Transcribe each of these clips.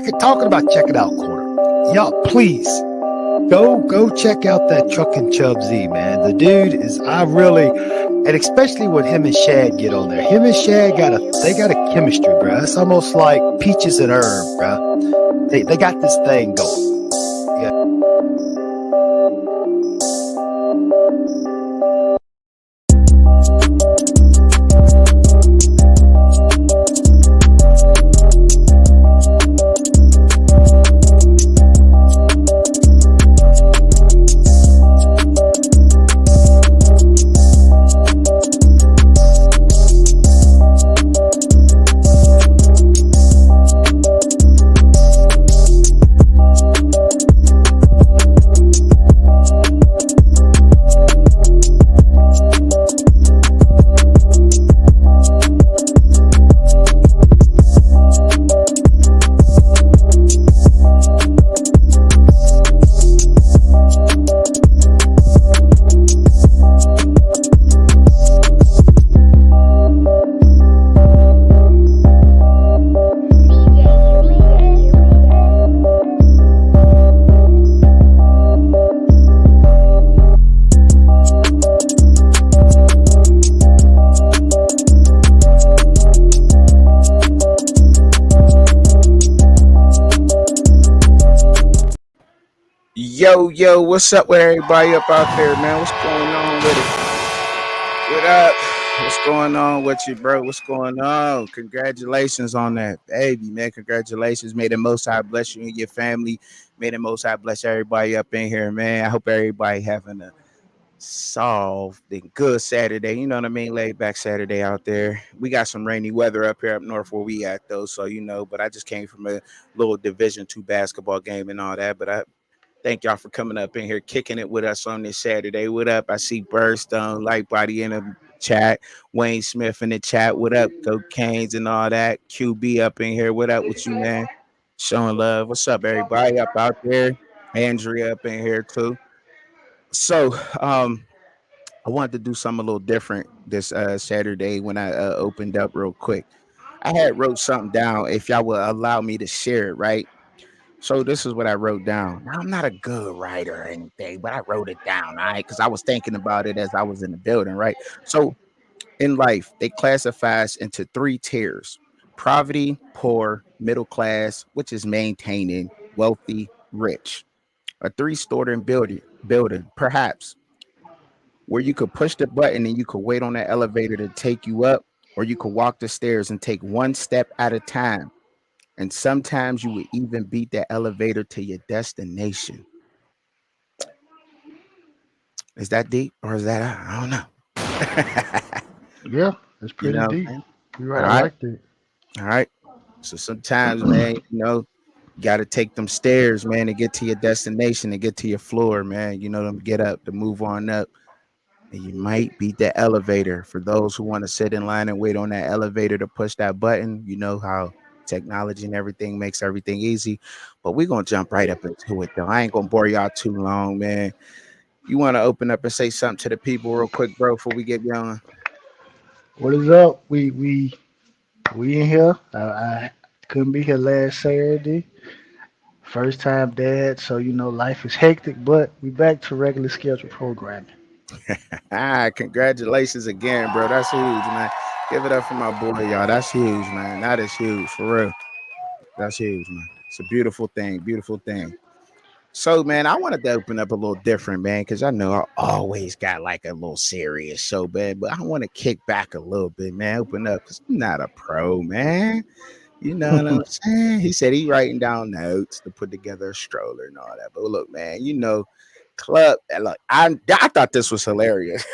talking about check it out corner. Y'all, please go check out that Truckin' Chub Z, man. The dude is and especially when him and Shad get on there. Him and Shad got a chemistry, bro. It's almost like peaches and herb, bro. They got this thing going. Yeah. Yo, what's up with everybody up out there, man? What's going on with it? What up? What's going on with you, bro? What's going on? Congratulations on that, baby, man. Congratulations. May the Most High bless you and your family. May the Most High bless everybody up in here, man. I hope everybody having a soft and good Saturday. You know what I mean? Laid back Saturday out there. We got some rainy weather up here up north where we at, though. So, but I just came from a little Division II basketball game and all that. But I thank y'all for coming up in here, kicking it with us on this Saturday. What up? I see Birdstone, Lightbody in the chat, Wayne Smith in the chat. What up? Go Canes and all that. QB up in here. What up with you, man? Showing love. What's up, everybody up out there? Andrea up in here too. So, I wanted to do something a little different this Saturday when I opened up real quick. I had wrote something down. If y'all will allow me to share it, right? So this is what I wrote down. Now, I'm not a good writer or anything, but I wrote it down, all right? Because I was thinking about it as I was in the building, right? So in life, they classify us into 3 tiers: poverty, poor, middle class, which is maintaining, wealthy, rich. A 3-story building, perhaps, where you could push the button and you could wait on that elevator to take you up, or you could walk the stairs and take one step at a time. And sometimes you would even beat that elevator to your destination. Is that deep or is that, I don't know. Yeah, it's pretty deep. You're right. I like that. All right. So sometimes, man, you got to take them stairs, man, to get to your destination, to get to your floor, man. To get up, to move on up. And you might beat that elevator. For those who want to sit in line and wait on that elevator to push that button, you know how technology and everything makes everything easy. But we're going to jump right up into it, though. I ain't going to bore y'all too long, man. You want to open up and say something to the people real quick, bro, before we get going? What is up? We in here. I couldn't be here last Saturday. First time dad, so life is hectic, but we back to regular schedule programming. Congratulations again, bro. That's huge, man. Give it up for my boy, y'all. That's huge, man. That is huge, for real. That's huge, man. It's a beautiful thing, beautiful thing. So, man, I wanted to open up a little different, man, because I know I always got like a little serious show, man, but I want to kick back a little bit, man. Open up, because I'm not a pro, man. You know what I'm saying? He said he writing down notes to put together a stroller and all that. But look, man, club. Look, I thought this was hilarious.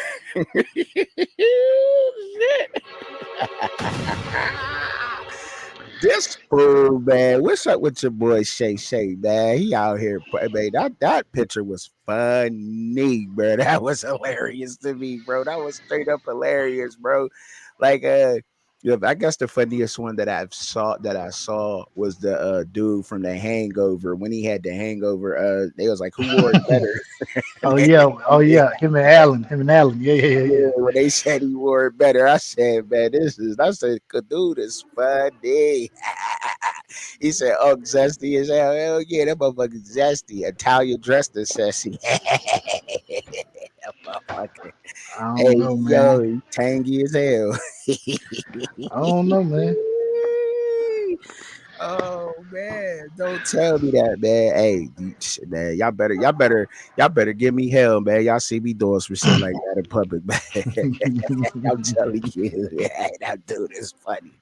This fool, man. What's up with your boy Shay, man? He out here, man. That picture was funny, bro. That was hilarious to me, bro. That was straight up hilarious, bro. Like, I guess the funniest one that I saw was the dude from The Hangover. When he had the hangover, they was like, who wore it better? Oh yeah, him and Allen. Yeah. When they said he wore it better, I said, man, I said, dude is funny. He said, "Oh, zesty as hell." Hell yeah, that motherfucker zesty. Italian dressed as sassy. That motherfucker. I don't Hey know, yo, man. he tangy as hell. I don't know, man. Oh man, don't tell me that, man. Hey, man, y'all better give me hell, man. Y'all see me doing some shit like that in public, man. I'm telling you, man, that dude is funny.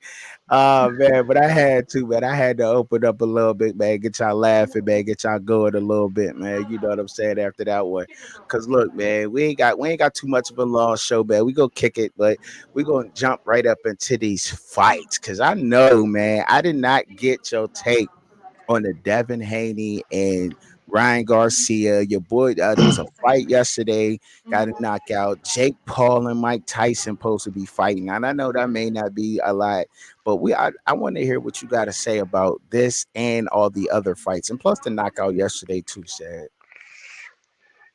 Oh man, but I had to, man. I had to open up a little bit, man. Get y'all laughing, man. Get y'all going a little bit, man. You know what I'm saying after that one. Cause look, man, we ain't got too much of a long show, man. We go kick it, but we gonna jump right up into these fights. Cause I know, man, I did not get your take on the Devin Haney and Ryan Garcia. Your boy, there was a fight yesterday, got a knockout. Jake Paul and Mike Tyson supposed to be fighting. And I know that may not be a lot, but I want to hear what you got to say about this and all the other fights. And plus the knockout yesterday too, said.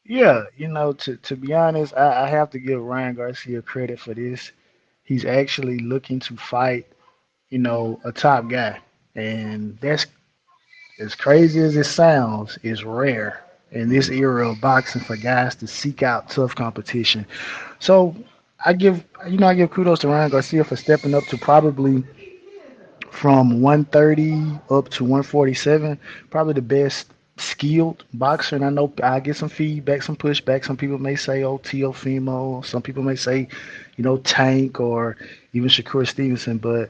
Yeah, to be honest, I have to give Ryan Garcia credit for this. He's actually looking to fight, a top guy. And that's as crazy as it sounds, is rare in this Mm, era of boxing for guys to seek out tough competition. So I give kudos to Ryan Garcia for stepping up to probably from 130 up to 147, probably the best skilled boxer. And I know I get some feedback, some pushback. Some people may say, oh, Teofimo. Some people may say, Tank or even Shakur Stevenson. But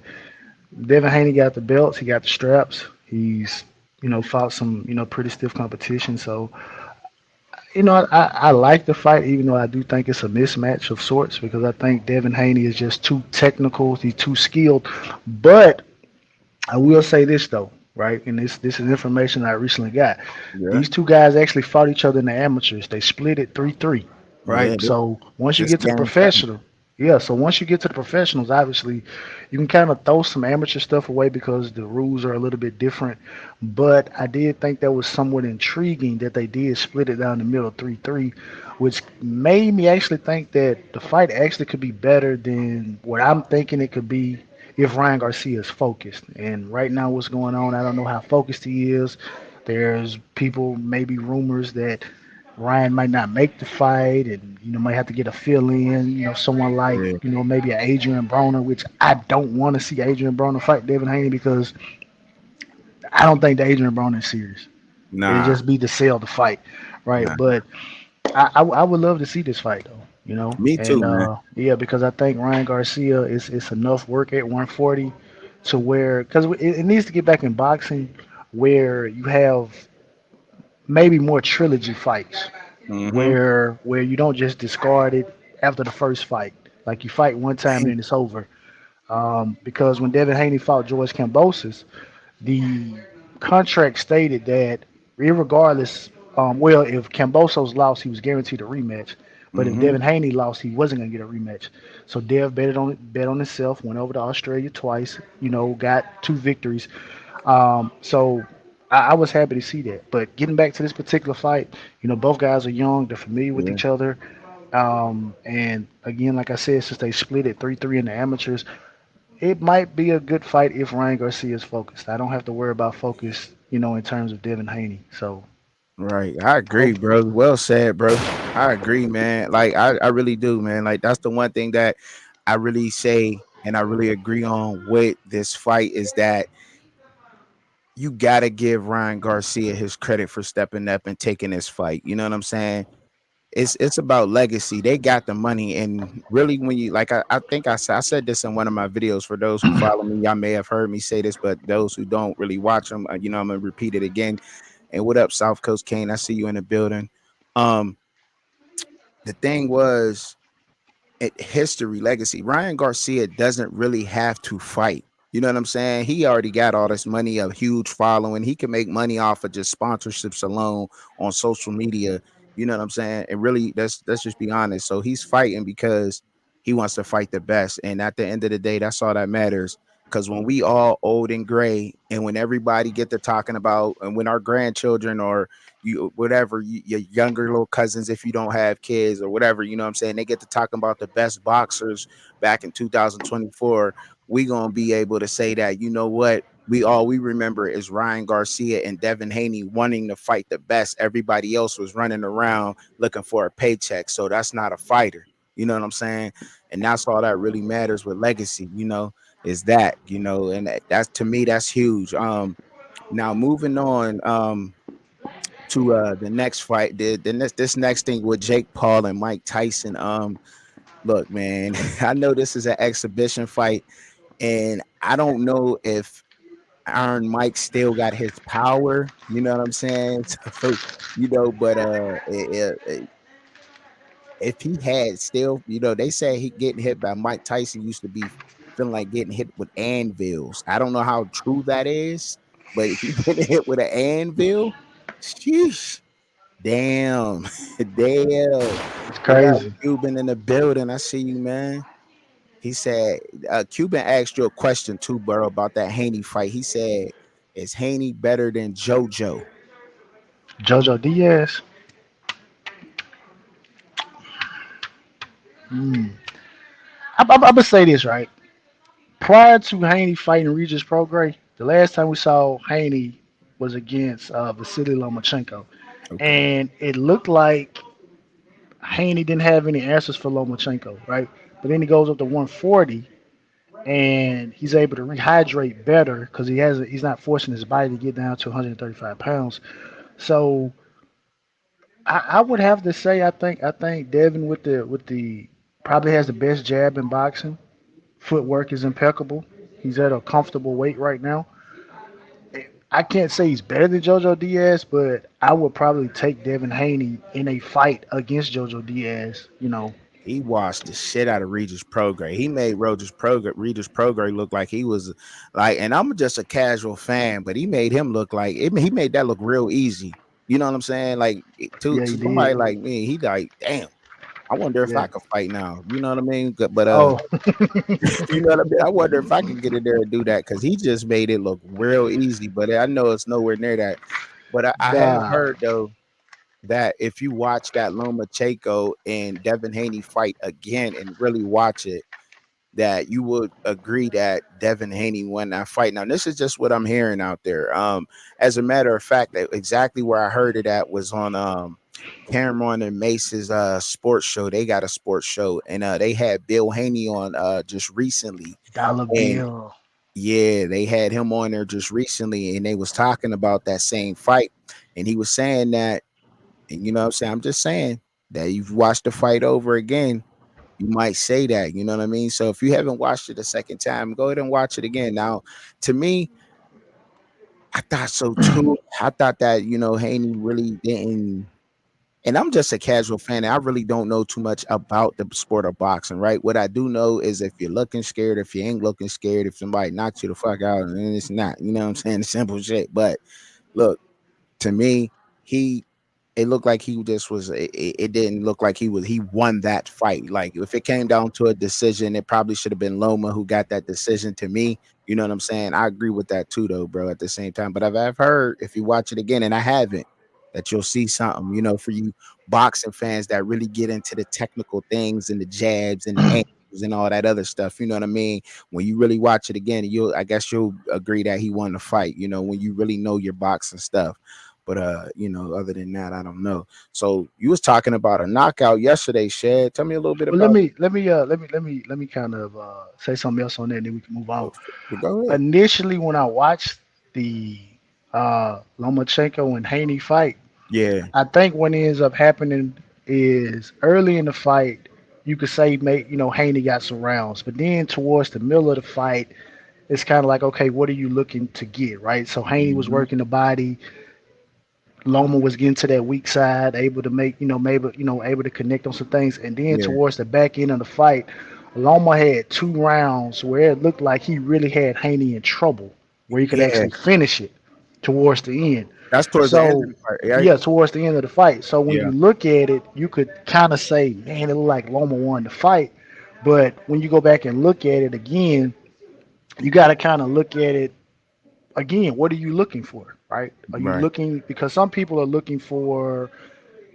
Devin Haney got the belts. He got the straps. He's, fought some, pretty stiff competition. So, I like the fight, even though I do think it's a mismatch of sorts because I think Devin Haney is just too technical. He's too skilled. But I will say this though, right? And this is information I recently got. yeah, These two guys actually fought each other in the amateurs. They split it 3-3, yeah. right? So once you This get to the game time. professional, yeah. So once you get to the professionals, obviously, you can kind of throw some amateur stuff away because the rules are a little bit different. But I did think that was somewhat intriguing that they did split it down the middle 3-3, which made me actually think that the fight actually could be better than what I'm thinking it could be if Ryan Garcia is focused. And right now, what's going on, I don't know how focused he is. There's people, maybe rumors that Ryan might not make the fight and, might have to get a fill in, someone like, Yeah, maybe an Adrian Broner, which I don't want to see Adrian Broner fight Devin Haney because I don't think the Adrian Broner is serious. It'd nah. just be to sell the fight, right? Nah. But I would love to see this fight though, Me and too, man. yeah, because I think Ryan Garcia is enough work at 140 to where because it needs to get back in boxing where you have maybe more trilogy fights Mm-hmm. where you don't just discard it after the first fight, like you fight one time and then it's over. Because when Devin Haney fought George Kambosos, the contract stated that, regardless, well, if Cambosos lost, he was guaranteed a rematch. But if Mm-hmm. Devin Haney lost, he wasn't gonna get a rematch. So Dev bet on himself, went over to Australia twice, got two victories. So I was happy to see that. But getting back to this particular fight, both guys are young, they're familiar with Yeah. each other. And again, like I said, since they split it 3-3 in the amateurs, it might be a good fight if Ryan Garcia is focused. I don't have to worry about focus, in terms of Devin Haney. So Right. I agree, hope, bro. Well said, bro. I agree, man. Like I really do, man. Like that's the one thing that I really say and I really agree on with this fight is that you gotta give Ryan Garcia his credit for stepping up and taking this fight. You know what I'm saying? It's about legacy. They got the money, and really, when you like, I think I said this in one of my videos. For those who follow me, y'all may have heard me say this, but those who don't really watch them, I'm gonna repeat it again. And what up, South Coast Kane? I see you in the building. Um, the thing was, history, legacy. Ryan Garcia doesn't really have to fight. You know what I'm saying? He already got all this money, a huge following. He can make money off of just sponsorships alone on social media. You know what I'm saying? And really, let's just be honest. So he's fighting because he wants to fight the best. And at the end of the day, that's all that matters. Because when we all old and gray, and when everybody get to talking about, and when our grandchildren or you whatever your younger little cousins, if you don't have kids or whatever, you know what I'm saying, they get to talking about the best boxers back in 2024, we gonna be able to say that, you know what, we remember is Ryan Garcia and Devin Haney wanting to fight the best. Everybody else was running around looking for a paycheck. So that's not a fighter. You know what I'm saying? And that's all that really matters with legacy, is that, and that's to me, that's huge. Now moving on to the next fight, this next thing with Jake Paul and Mike Tyson. Look, man, I know this is an exhibition fight, and I don't know if Iron Mike still got his power. You know what I'm saying? So, but if he had still, they say he getting hit by Mike Tyson used to be feeling like getting hit with anvils. I don't know how true that is, but if he getting hit with an anvil, sheesh, damn, damn. It's We got crazy. Cuban in the building. I see you, man. He said, Cuban asked you a question too, bro, about that Haney fight. He said, is Haney better than JoJo? Jojo Diaz. Mm. I'm gonna say this right. Prior to Haney fighting Regis Prograis, the last time we saw Haney was against Vasily Lomachenko, Okay. and it looked like Haney didn't have any answers for Lomachenko, right? But then he goes up to 140, and he's able to rehydrate better because he's not forcing his body to get down to 135 pounds. So I would have to say I think Devin with the probably has the best jab in boxing. Footwork is impeccable. He's at a comfortable weight right now. I can't say he's better than Jojo Diaz, but I would probably take Devin Haney in a fight against Jojo Diaz. He washed the shit out of Regis Prograis. He made Regis Prograis look like he was like, and I'm just a casual fan, but he made him look like he made that look real easy. You know what I'm saying? Like Yeah, to he somebody did. like me, he like, damn. I wonder if Yeah. I could fight now. You know what I mean? But Oh, you know what I mean? I wonder if I could get in there and do that because he just made it look real easy. But I know it's nowhere near that. But I have nah. heard though that if you watch that Lomachenko and Devin Haney fight again and really watch it, that you would agree that Devin Haney won that fight. Now, this is just what I'm hearing out there. As a matter of fact, that exactly where I heard it at was on Cameron and Mace's sports show. They got a sports show, and they had Bill Haney on just recently, Dollar and Bill. yeah, they had him on there just recently, and they was talking about that same fight, and he was saying that, and you know what I'm saying, I'm just saying that you've watched the fight over again, you might say that, you know what I mean? So if you haven't watched it a second time, go ahead and watch it again. Now, to me, I thought so too. I thought that, Haney really didn't. And I'm just a casual fan. I really don't know too much about the sport of boxing, right? What I do know is if you're looking scared, if you ain't looking scared, if somebody knocks you the fuck out, and it's not, you know what I'm saying? Simple shit. But look, to me, he it looked like he just was it didn't look like he won that fight. Like if it came down to a decision, it probably should have been Loma who got that decision to me. You know what I'm saying? I agree with that too though, bro, at the same time. But I've heard if you watch it again, and I haven't, that you'll see something, for you boxing fans that really get into the technical things and the jabs and the angles and all that other stuff. You know what I mean? When you really watch it again, I guess you'll agree that he won the fight, when you really know your boxing stuff. But other than that, I don't know. So you was talking about a knockout yesterday, Shad. Tell me a little bit Well, let about me let me let me kind of say something else on that, and then we can move on. it. Go ahead. Initially, when I watched the Lomachenko and Haney fight, Yeah, I think what ends up happening is early in the fight, you could say Haney got some rounds, but then towards the middle of the fight, it's kind of like, okay, what are you looking to get, right? So Haney was hmm working the body. Loma was getting to that weak side, able to make, maybe, able to connect on some things. And then yeah, towards the back end of the fight, Loma had 2 rounds where it looked like he really had Haney in trouble, where he could yeah. actually finish it towards the end. That's towards the end of So, the fight, right? yeah, towards the end of the fight. So when Yeah, you look at it, you could kind of say, man, it looked like Loma won the fight. But when you go back and look at it again, you got to kind of look at it again. What are you looking for, right? Are you right. looking, because some people are looking for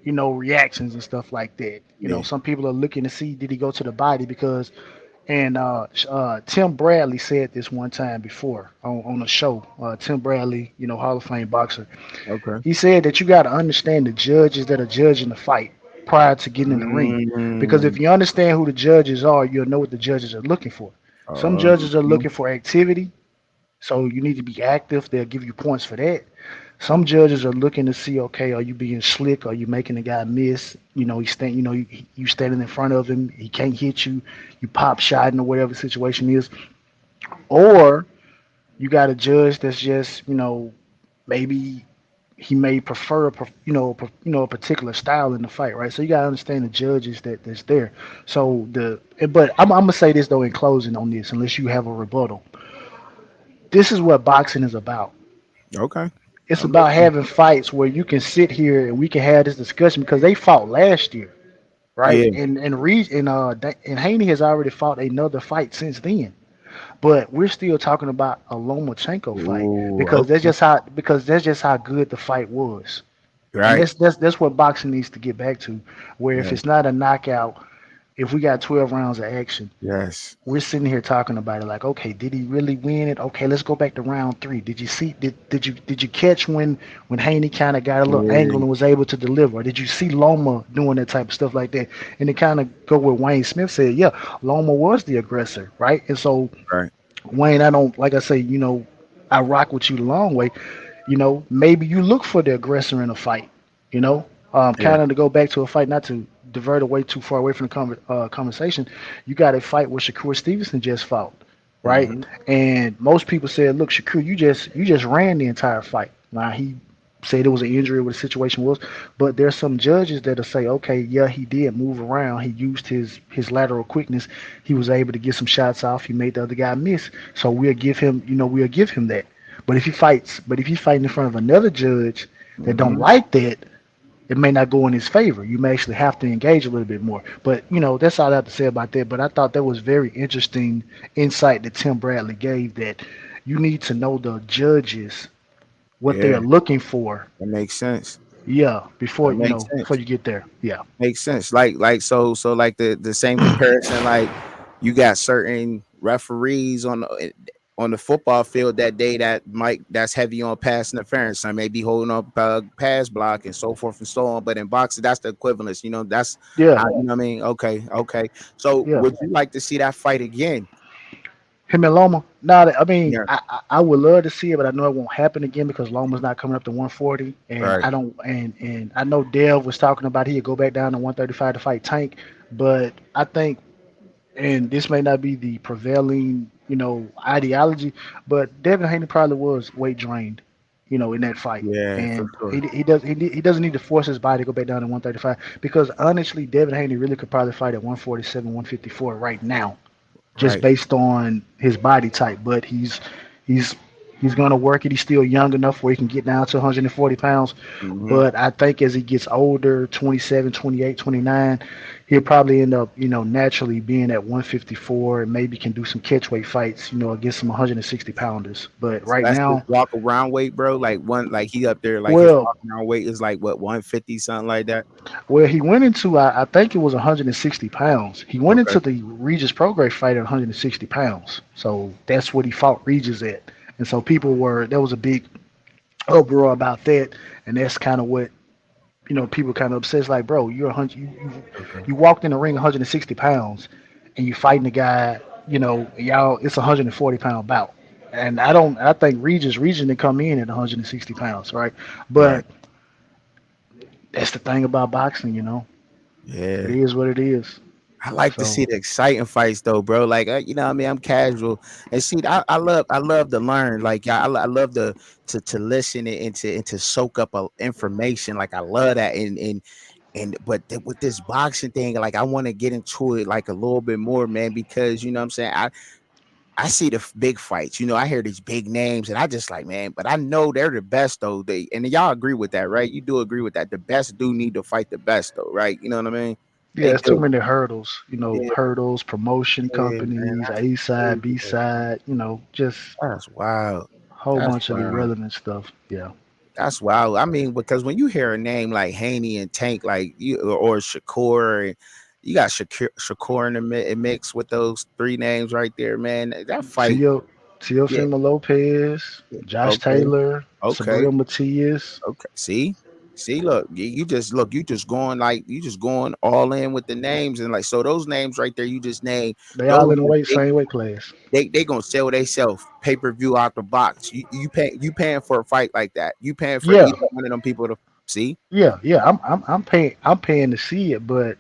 reactions and stuff like that. Yeah, Some people are looking to see, did he go to the body, because And Tim Bradley said this one time before on a show. Tim Bradley, Hall of Fame boxer. Okay. He said that you got to understand the judges that are judging the fight prior to getting in the ring. Because if Mm. you understand who the judges are, you'll know what the judges are looking for. Some judges are Mhm. looking for activity, so you need to be active. They'll give you points for that. Some judges are looking to see, okay, are you being slick? Are you making the guy miss? You standing in front of him, he can't hit you. You pop shotting or whatever the situation is, or you got a judge that's just, maybe he may prefer a particular style in the fight, right? So you gotta understand the judges that's there. So but I'm gonna say this though in closing on this, unless you have a rebuttal. This is what boxing is about. Okay. It's I'm about listening. having fights where you can sit here and we can have this discussion because they fought last year, right? Yeah. And Haney has already fought another fight since then. But we're still talking about a Lomachenko fight Ooh, because okay. that's just how good the fight was. And Right. that's what boxing needs to get back to. Where if Yeah. it's not a knockout, if we got 12 rounds of action, Yes. we're sitting here talking about it like, okay, did he really win it? Okay, let's go back to round three. Did you catch when Haney kind of got a little angle Yeah. and was able to deliver? Or did you see Loma doing that type of stuff like that? And it kind of go with Wayne Smith said, yeah, Loma was the aggressor, right? And so Right. Wayne, I don't like I say, I rock with you the long way. Maybe you look for the aggressor in a fight. You know, Yeah. kind of to go back to a fight, not to divert away too far away from the conversation. You got a fight where Shakur Stevenson just fought, right? Hmm. And most people said, "Look, Shakur, you just ran the entire fight." Now he said it was an injury, what the situation was, but there's some judges that'll say, "Okay, yeah, he did move around. He used his lateral quickness. He was able to get some shots off. He made the other guy miss. So we'll give him that." But if he fighting in front of another judge that don't Hmm. like that, it may not go in his favor. You may actually have to engage a little bit more. But that's all I have to say about that. But I thought that was very interesting insight that Tim Bradley gave, that you need to know the judges what they Yeah. are looking for. That makes sense. Yeah, before That you makes know before sense. you get there. Yeah. Makes sense. So like the same comparison. Like you got certain referees on the football field that day that's heavy on pass interference. I may be holding up pass block and so forth and so on. But in boxing, that's the equivalence. That's Yeah. how you know what I mean. Okay, okay. So Yeah. would you like to see that fight again? Him and Loma. Now, I mean, Yeah. I would love to see it, but I know it won't happen again because Loma's not coming up to 140, and Right. I don't. And I know Dev was talking about he'd go back down to 135 to fight Tank, but I think, and this may not be the prevailing, ideology, but Devin Haney probably was weight drained, in that fight, Yeah, for and sure. he doesn't need to force his body to go back down to 135 because honestly, Devin Haney really could probably fight at 147, 154 right now just Right. based on his body type. But he's he's gonna work it. He's still young enough where he can get down to 140 pounds. Hmm. But I think as he gets older, 27, 28, 29, he'll probably end up, naturally being at 154 and maybe can do some catch weight fights, against some 160 pounders. But So right that's his now, walk around weight, bro. Like he up there, like his well, walk around weight is like what 150 something like that. Well, he went into I think it was 160 pounds. He went Okay. into the Regis Prograis fight at 160 pounds. So that's what he fought Regis at. And so there was a big uproar about that, and that's kind of what people kind of obsessed. Like, bro, you're a hundred, Okay. you walked in the ring 160 pounds, and you fighting a guy, y'all, it's a 140-pound bout. And I think Regis didn't come in at 160 pounds, right? Right. But that's the thing about boxing, it Yeah. is what it is. I like to So see the exciting fights though, bro. Like what I mean, I'm casual and see. I love to learn. Like I love to listen and to soak up information. Like I love that. But with this boxing thing, like I want to get into it like a little bit more, man, because you know what I'm saying. I see the big fights. I hear these big names, and I just like, man. But I know they're the best though. And y'all agree with that, right? You do agree with that. The best do need to fight the best though, right? You know what I mean? yeah, They it's too do. many hurdles. Yeah, Hurdles, promotion yeah, man. companies, That's A side, crazy, B bro. side. Just That's wild. a whole That's bunch of wild. irrelevant stuff. Yeah. That's wild. I mean, because when you hear a name like Haney and Tank, like you or Shakur, and You got Shakur in the mix with those three names right there, man. That fight, Teo, yeah, Teofimo Lopez, Josh okay, Taylor, okay. Sabrina Matias. Okay. See, look, you just going like you just going all in with the names and like so those names right there you just named They all those in the same weight class. they gonna sell themselves pay-per-view out the box. You paying for a fight like that. You paying for Yeah, either one of them people to see. yeah. I'm paying to see it, but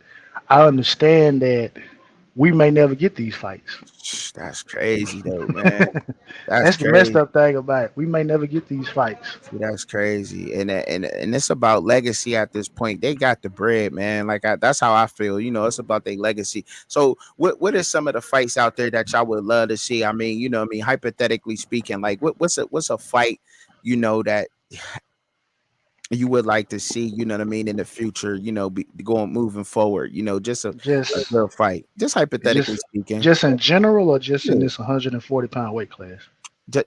I understand that we may never get these fights. That's crazy though, man. That's That's the messed crazy. up thing about it. We may never get these fights. See, that's crazy, and it's about legacy at this point. They got the bread, man. That's how I feel. You know, it's about their legacy. So, what are some of the fights out there that y'all would love to see? I mean, you know, what I mean, hypothetically speaking, like what's a fight, you know, that you would like to see, you know what I mean, in the future, you know, be going moving forward, you know, just a Just, real fight, just hypothetically just, speaking. just in general, or just in Yeah, this 140-pound weight class.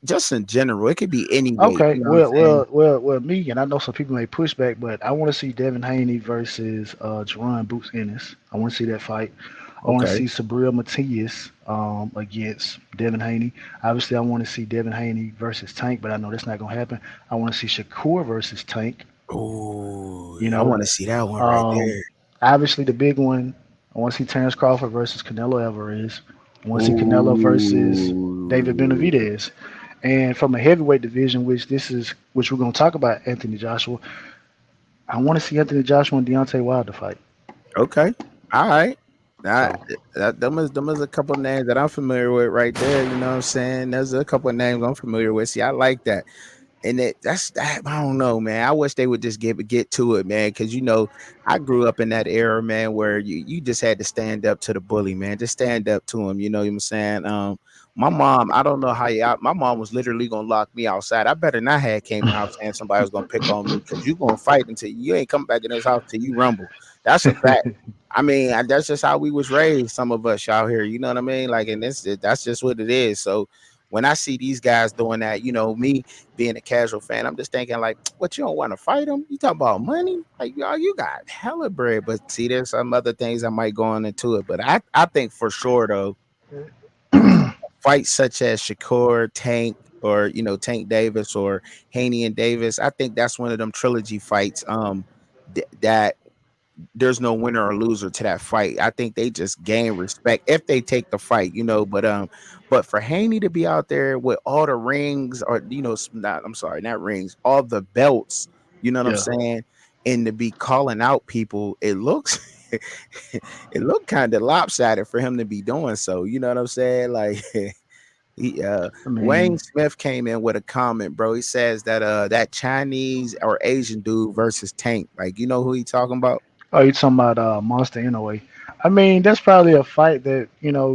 just in general, it could be any weight. Okay, You know what I'm well, saying? well, well, well, me and I know some people may push back, but I want to see Devin Haney versus Jerron Boots Ennis. I want to see that fight. I want to Okay. see Sabrina Matias against Devin Haney. Obviously, I want to see Devin Haney versus Tank, but I know that's not gonna happen. I want to see Shakur versus Tank. Oh, You I know, want to see that one right um, there. obviously the big one. I want to see Terrence Crawford versus Canelo Alvarez. I want to see Canelo versus David Ooh. Benavidez. And from a heavyweight division, which we're gonna talk about Anthony Joshua. I want to see Anthony Joshua and Deontay Wilder fight. Okay. All right. That, So them is a couple names that I'm familiar with right there. You know what I'm saying? There's a couple of names I'm familiar with. See, I like that. And that's that. I don't know, man. I wish they would just get to it, man. Because you know, I grew up in that era, man, where you just had to stand up to the bully, man. Just stand up to him. You know what I'm saying? My mom, I don't know how you out. My mom was literally gonna lock me outside. I better not have came in the house saying somebody was gonna pick on me because you gonna fight until you ain't come back in this house till you rumble. That's a fact. I mean, that's just how we was raised. Some of us out here, you know what I mean? Like, and that's just what it is. So when I see these guys doing that, you know, me being a casual fan, I'm just thinking like, what you don't want to fight them? You talk about money? Like, y'all, you got hella bread. But see, there's some other things that might go on into it. But I think for sure though, fights such as Shakur, Tank, or you know, Tank Davis or Haney and Davis, I think that's one of them trilogy fights. That there's no winner or loser to that fight. I think they just gain respect if they take the fight, you know. But for Haney to be out there with all the rings, or you know, not I'm sorry, not rings, all the belts, you know what I'm yeah, saying, and to be calling out people, it looks, it looked kind of lopsided for him to be doing so. You know what I'm saying? Like he I Wayne mean, Smith came in with a comment, bro. He says that that Chinese or Asian dude versus Tank, like you know who he talking about? oh, you talking about Monster Anyway? I mean, that's probably a fight that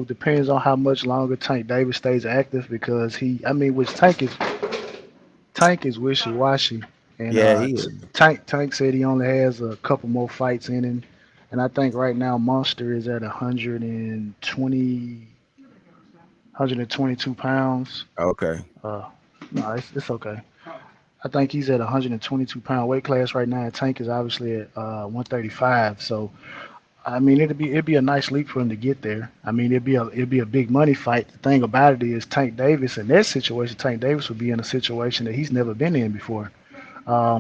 depends on how much longer Tank Davis stays active because I mean, which Tank is wishy washy, and Yeah, he is. Tank said he only has a couple more fights in him, and I think right now Monster is at 122 pounds. Okay. Uh, no, it's okay. I think he's at 122-pound weight class right now. And Tank is obviously at 135. So I mean, it'd be a nice leap for him to get there. I mean, it'd be a big money fight. The thing about it is Tank Davis in that situation, Tank Davis would be in a situation that he's never been in before,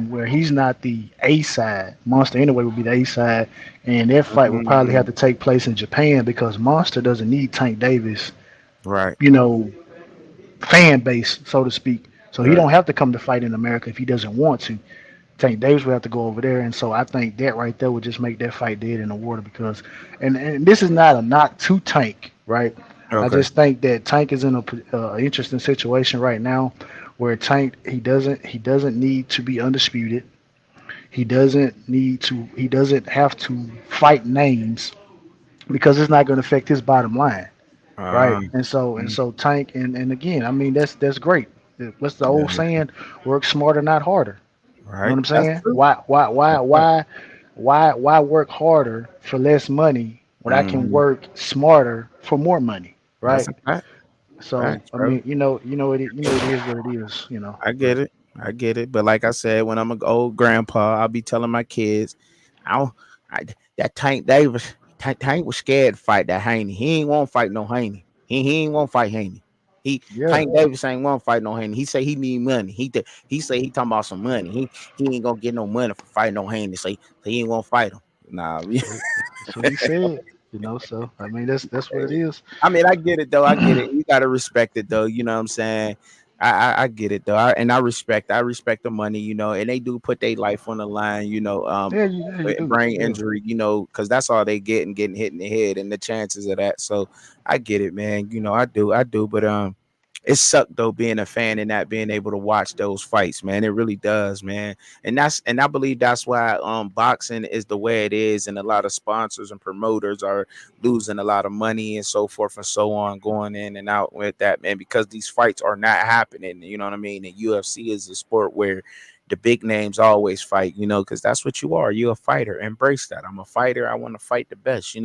where he's not the A side. Monster anyway would be the A side, and that fight would probably have Mm, to take place in Japan because Monster doesn't need Tank Davis, right. you know, fan base, so to speak. So he Right. don't have to come to fight in America if he doesn't want to. Tank Davis would have to go over there, and so I think that right there would just make that fight dead in the water because, and this is not a knock to Tank, right? I Okay. just think that Tank is in a interesting situation right now, where Tank he doesn't need to be undisputed. He doesn't have to fight names because it's not going to affect his bottom line, right? Um, And so Tank and again, I mean that's great. What's the old yeah, saying? Work smarter, not harder. You know right. what I'm That's saying? true. Why That's right. why work harder for less money when I can Mhm. work smarter for more money, That's right? a fact. So Facts, I bro. mean, it is what it is. I get But it. I get it. But like I said, when I'm an old grandpa, I'll be telling my kids, I don't, I, that Tank Davis. Tank was scared to fight that Haney. He ain't want to fight no Haney. He ain't want to fight Haney. Yeah, Tank Davis ain't want to fight no Haney. He say he need money. He say he talking about some money. He ain't gonna get no money for fighting no Haney. So he ain't gonna fight him. Nah, that's what he said. You know, so I mean, that's what it is. I mean, I get it though. I get it. You gotta respect it though. You know what I'm saying? I get it though. And I respect the money, and they do put their life on the line, Yeah, you with do. brain Yeah, injury, because that's all they get and getting hit in the head and the chances of that. So I get it, man. I do. But it sucked though being a fan and not being able to watch those fights, man. It really does, man. And I believe that's why boxing is the way it is, and a lot of sponsors and promoters are losing a lot of money and so forth and so on, going in and out with that, man, because these fights are not happening. You know what I mean? And UFC is a sport where the big names always fight, because that's what you are. You're a fighter. Embrace that. I'm a fighter. I want to fight the best,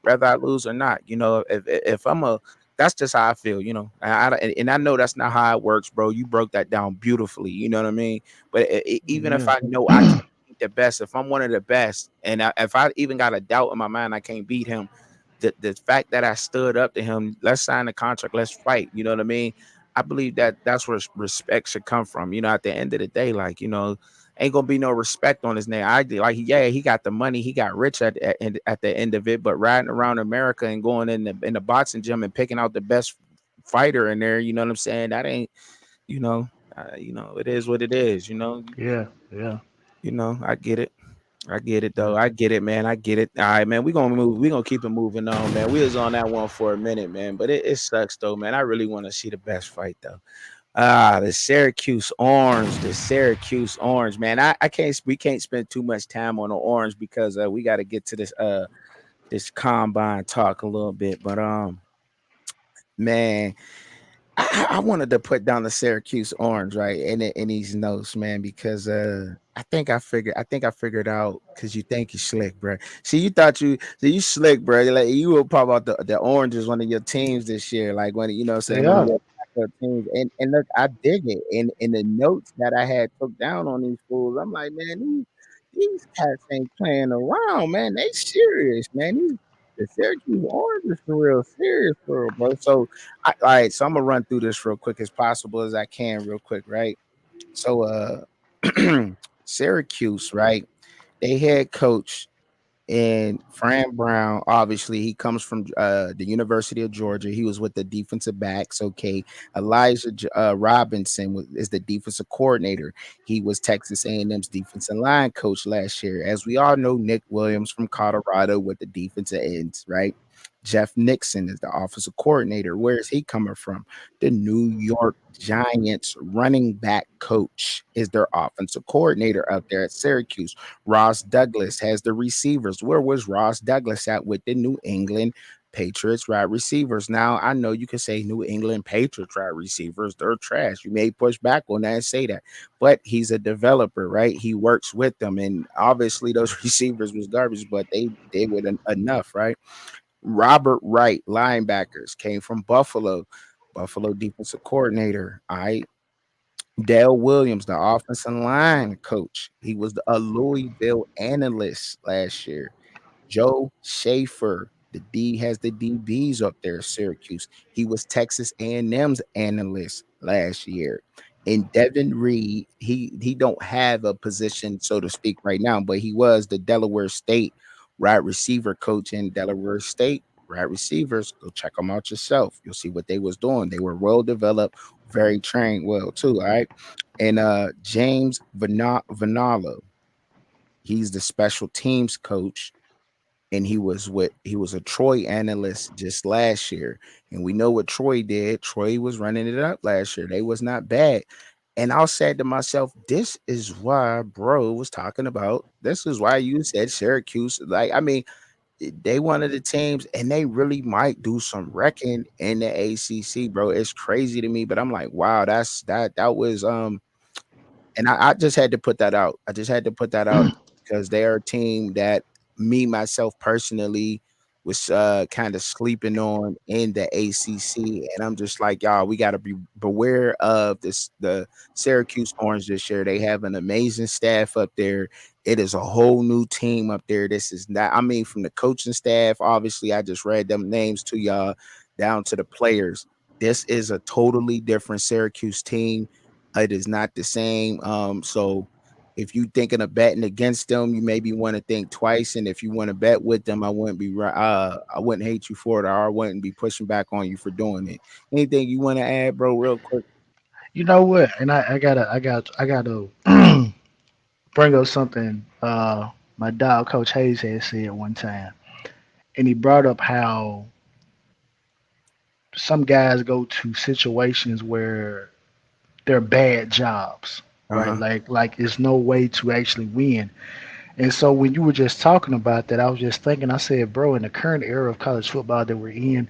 whether I lose or not. If I'm a that's just how I feel, and I know that's not how it works, bro. You broke that down beautifully, you know what I mean? But even if yeah, I know I can't beat the best, if I'm one of the best, and if I even got a doubt in my mind I can't beat him, the fact that I stood up to him, let's sign the contract, let's fight, you know what I mean? I believe that that's where respect should come from. At the end of the day, like, ain't gonna be no respect on his name. Like, yeah, he got the money, he got rich at the end of it, but riding around America and going in the boxing gym and picking out the best fighter in there, you know what I'm saying? That ain't, you know, it is what it is. yeah, yeah, I get it. I get it yeah. though. I get it, man. I get it. All right, man. We're gonna move. We're gonna keep it moving on, man. We was on that one for a minute, man. But it sucks though, man. I really want to see the best fight though. The Syracuse Orange, man. I can't we can't spend too much time on the Orange because we got to get to this combine talk a little bit. But man, I wanted to put down the Syracuse Orange right in these notes, man, because I think I figured out because you think you slick, bro. See, you slick, bro. Like you will pop out the Orange is one of your teams this year, like when They saying one of are. your backup teams. And look, I dig it. And in the notes that I had took down on these fools, I'm like, man, these cats ain't playing around, man. They serious, man. The Syracuse Orange is for real serious, for real, bro. So all right, so I'm gonna run through this real quick as possible as I can, real quick, right? So, Syracuse, right? They head coach and Fran Brown, obviously, he comes from the University of Georgia. He was with the defensive backs. Okay, Elijah Robinson is the defensive coordinator. He was Texas A&M's defensive line coach last year. As we all know, Nick Williams from Colorado with the defensive ends, right? Jeff Nixon is the offensive coordinator. Where is he coming from? The New York Giants running back coach is their offensive coordinator out there at Syracuse. Ross Douglas has the receivers. Where was Ross Douglas at with the New England Patriots wide receivers? Now, I know you can say New England Patriots wide receivers, they're trash. You may push back on that and say that, but he's a developer, right? He works with them, and obviously those receivers was garbage, but they were enough, right? Robert Wright, linebackers, came from Buffalo defensive coordinator. All right. Dale Williams, the offensive line coach. He was a Louisville analyst last year. Joe Schaefer, the D has the DBs up there at Syracuse. He was Texas A&M's analyst last year. And Devin Reed, he don't have a position, so to speak, right now, but he was the Delaware State wide receiver coach in Delaware State. Wide receivers, go check them out yourself. You'll see what they was doing. They were well developed, very trained, well too. All right, and James Vanalo, he's the special teams coach, and he was a Troy analyst just last year. And we know what Troy did. Troy was running it up last year. They was not bad. And I said to myself, this is why bro was talking about. This is why you said Syracuse. Like, I mean, they one of the teams, and they really might do some wrecking in the ACC, bro. It's crazy to me, but I'm like, wow, that was and I just had to put that out. I just had to put that out because they are a team that me myself personally was kind of sleeping on in the ACC, and I'm just like, y'all, we got to be beware of this. The Syracuse Orange this year, they have an amazing staff up there. It is a whole new team up there. This is not, I mean, from the coaching staff, obviously, I just read them names to y'all, down to the players. This is a totally different Syracuse team. It is not the same. So if you thinking of betting against them, you maybe want to think twice. And if you want to bet with them, I wouldn't be I wouldn't hate you for it, or I wouldn't be pushing back on you for doing it. Anything you want to add, bro, real quick? You know what? And I gotta bring up something my dog Coach Hayes had said one time. And he brought up how some guys go to situations where they're bad jobs, right? Uh-huh. Like there's no way to actually win. And so when you were just talking about that, I was just thinking, I said, bro, in the current era of college football that we're in,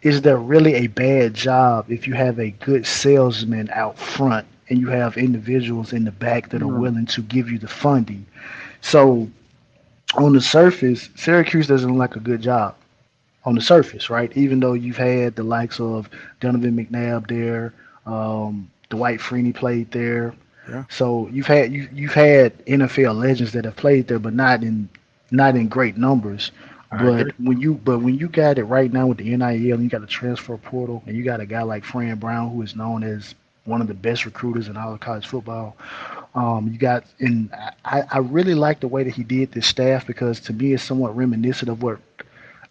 is there really a bad job if you have a good salesman out front and you have individuals in the back that are Mm, willing to give you the funding? So on the surface, Syracuse doesn't look like a good job on the surface, right? Even though you've had the likes of Donovan McNabb there, Dwight Freeney played there, yeah, so you've had NFL legends that have played there, but not in great numbers. I agree. When you got it right now with the NIL and you got the transfer portal and you got a guy like Fran Brown who is known as one of the best recruiters in all of college football. You got and I really like the way that he did this staff because to me it's somewhat reminiscent of what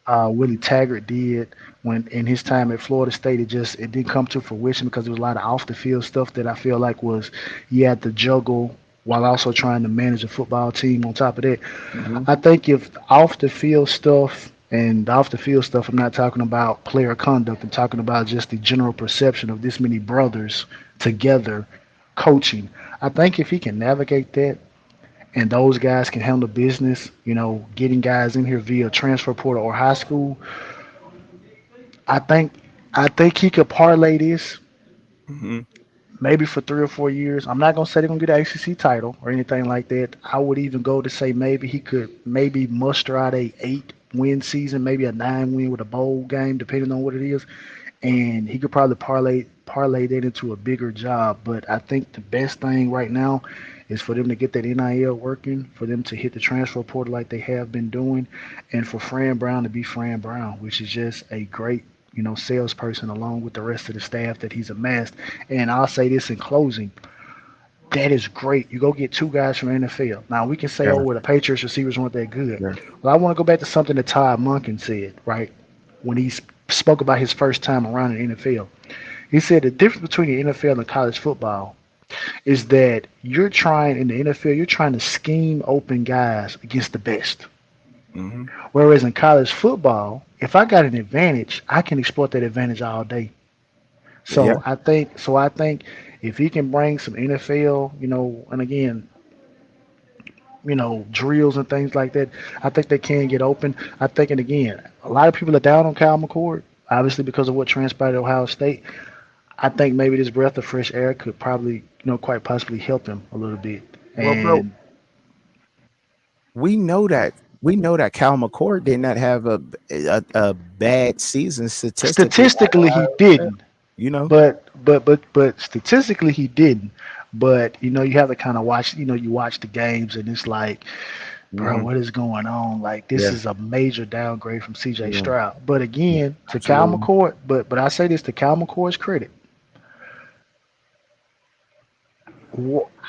Willie Taggart did when in his time at Florida State. It didn't come to fruition because there was a lot of off the field stuff that I feel like was you had to juggle while also trying to manage a football team on top of that. Hmm. I think if off the field stuff and off the field stuff, I'm not talking about player conduct. I'm talking about just the general perception of this many brothers together coaching. I think if he can navigate that and those guys can handle business, getting guys in here via transfer portal or high school, I think he could parlay this Hmm. maybe for 3 or 4 years. I'm not gonna say they're gonna get an ACC title or anything like that. I would even go to say maybe he could maybe muster out a 8 win season, maybe a 9 win with a bowl game, depending on what it is, and he could probably parlay that into a bigger job. But I think the best thing right now is for them to get that NIL working, for them to hit the transfer portal like they have been doing, and for Fran Brown to be Fran Brown, which is just a great salesperson along with the rest of the staff that he's amassed. And I'll say this in closing. That is great. You go get two guys from the NFL. Now we can say, Yeah, oh, well, the Patriots receivers weren't that good. yeah. Well, I want to go back to something that Todd Monken said, right? When he spoke about his first time around in the NFL. He said the difference between the NFL and college football is that you're trying in the NFL, you're trying to scheme open guys against the best. Hmm. Whereas in college football, if I got an advantage, I can exploit that advantage all day. Yeah, So I think if he can bring some NFL, and again, drills and things like that, I think they can get open. I think, and again, a lot of people are down on Kyle McCord, obviously because of what transpired at Ohio State. I think maybe this breath of fresh air could probably, quite possibly help him a little bit. well, bro, And we know that Cal McCord did not have a bad season statistically at statistically, he Ohio State. didn't. You know, But statistically he didn't. But you have to kind of watch. You watch the games, and it's like, bro, hmm, what is going on? Like this yeah, is a major downgrade from C.J. yeah, Stroud. But yeah, again, to Cal absolutely. McCord, but I say this to Cal McCord's credit,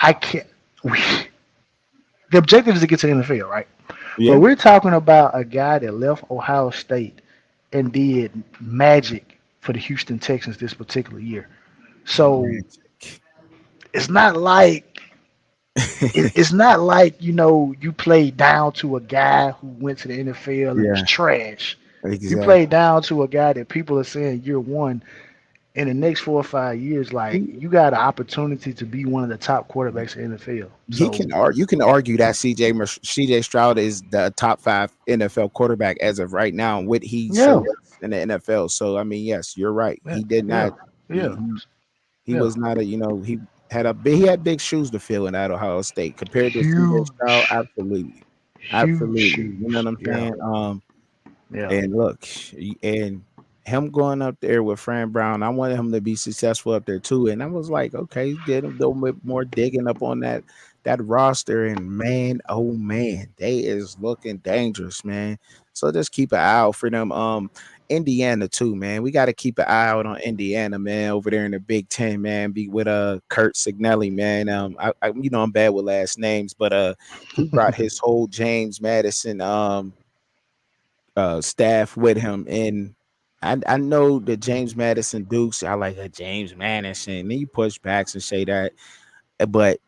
I can't. We, the objective is to get to the NFL, right? Yeah, But we're talking about a guy that left Ohio State and did magic for the Houston Texans this particular year. So magic. it's not like it's not like you played down to a guy who went to the NFL and was Yeah, trash. You exactly. played down to a guy that people are saying year one in the next 4 or 5 years, like He you got an opportunity to be one of the top quarterbacks in the NFL. he So can argue. You can argue that CJ Stroud is the top 5 NFL quarterback as of right now. What he yeah, showed us in the NFL. So I mean, yes, you're right. yeah, He did yeah, not. yeah, He yeah. was not a. He had big shoes to fill in at Ohio State compared to CJ Stroud. Huge, Absolutely, huge absolutely. You know shoes. what I'm Yeah, saying? Yeah. And look, and him going up there with Fran Brown, I wanted him to be successful up there too. And I was like, okay, did a little bit more digging up on that roster, and man, oh man, they is looking dangerous, man. So just keep an eye out for them. Indiana too, man. We got to keep an eye out on Indiana, man, over there in the Big Ten, man. Be with Kurt Signelli, man. I I'm bad with last names, but he brought his whole James Madison staff with him. And I know the James Madison Dukes. I like a James Madison. Then you push backs and say that, but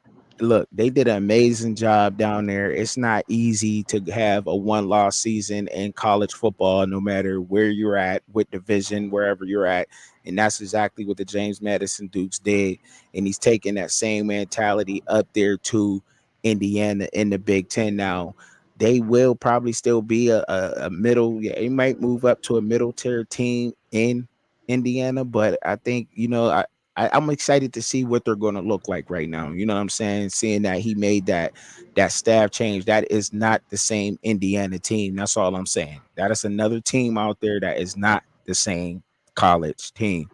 look, they did an amazing job down there. It's not easy to have a one-loss season in college football, no matter where you're at, with division, wherever you're at. And that's exactly what the James Madison Dukes did. And he's taking that same mentality up there to Indiana in the Big Ten now. They will probably still be a middle. Yeah, they might move up to a middle tier team in Indiana, but I think I'm excited to see what they're going to look like right now. You know what I'm saying? Seeing that he made that staff change, that is not the same Indiana team. That's all I'm saying. That is another team out there that is not the same college team.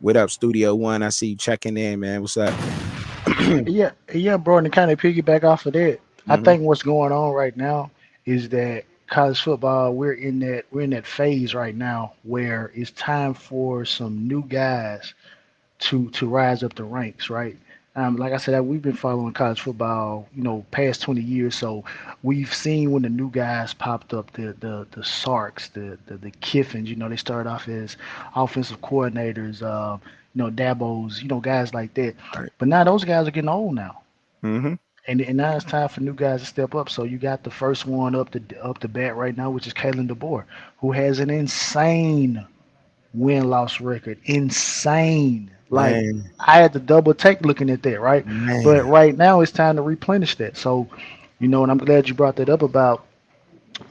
What up, Studio One? I see you checking in, man. What's up? Yeah, yeah, bro. And to kind of piggyback off of that, I Hmm. think what's going on right now is that college football, we're in that phase right now where it's time for some new guys to rise up the ranks, right? Like I said, we've been following college football, past 20 years. So we've seen when the new guys popped up, the Sarks, the Kiffins. They started off as offensive coordinators, Dabos, guys like that. Right. But now those guys are getting old now, Hmm. and now it's time for new guys to step up. So you got the first one up the bat right now, which is Kalen DeBoer, who has an insane win loss record. Insane. Like Man, I had to double take looking at that, right? But man. right now it's time to replenish that. So, and I'm glad you brought that up about,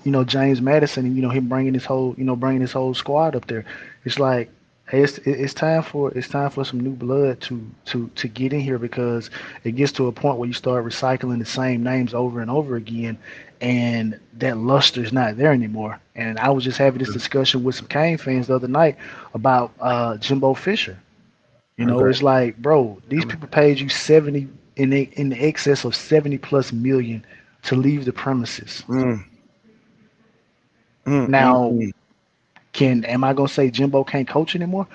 James Madison and him bringing his whole squad up there. It's like, hey, it's time for some new blood to get in here, because it gets to a point where you start recycling the same names over and over again, and that luster is not there anymore. And I was just having this discussion with some Kane fans the other night about Jimbo Fisher. Okay. It's like, bro, these Um, people paid you 70 in the excess of 70 plus million to leave the premises. mm, mm, mm, Now, mm. am I gonna say Jimbo can't coach anymore?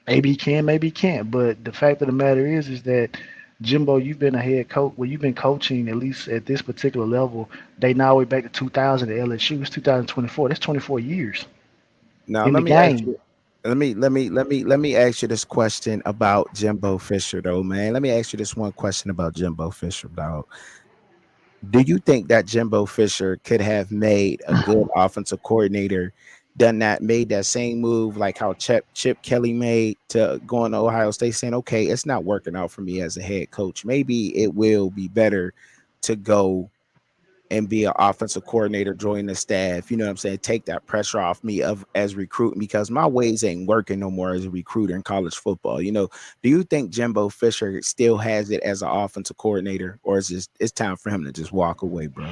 Maybe he can, maybe he can't. But the fact of the matter is that Jimbo, you've been a head coach. Well, you've been coaching at least at this particular level. They now way back to 2000 at LSU. It's 2024. That's 24 years Now in let the me ask game. you. Let me ask you this question about Jimbo Fisher, though, man. Let me ask you this one question about Jimbo Fisher, dog. Do you think that Jimbo Fisher could have made a good offensive coordinator, made that same move like how Chip Kelly made to going to Ohio State, saying, okay, it's not working out for me as a head coach. Maybe it will be better to go and be an offensive coordinator, join the staff, you know what I'm saying? Take that pressure off me of as recruiting, because my ways ain't working no more as a recruiter in college football. Do you think Jimbo Fisher still has it as an offensive coordinator, or is it's time for him to just walk away, bro?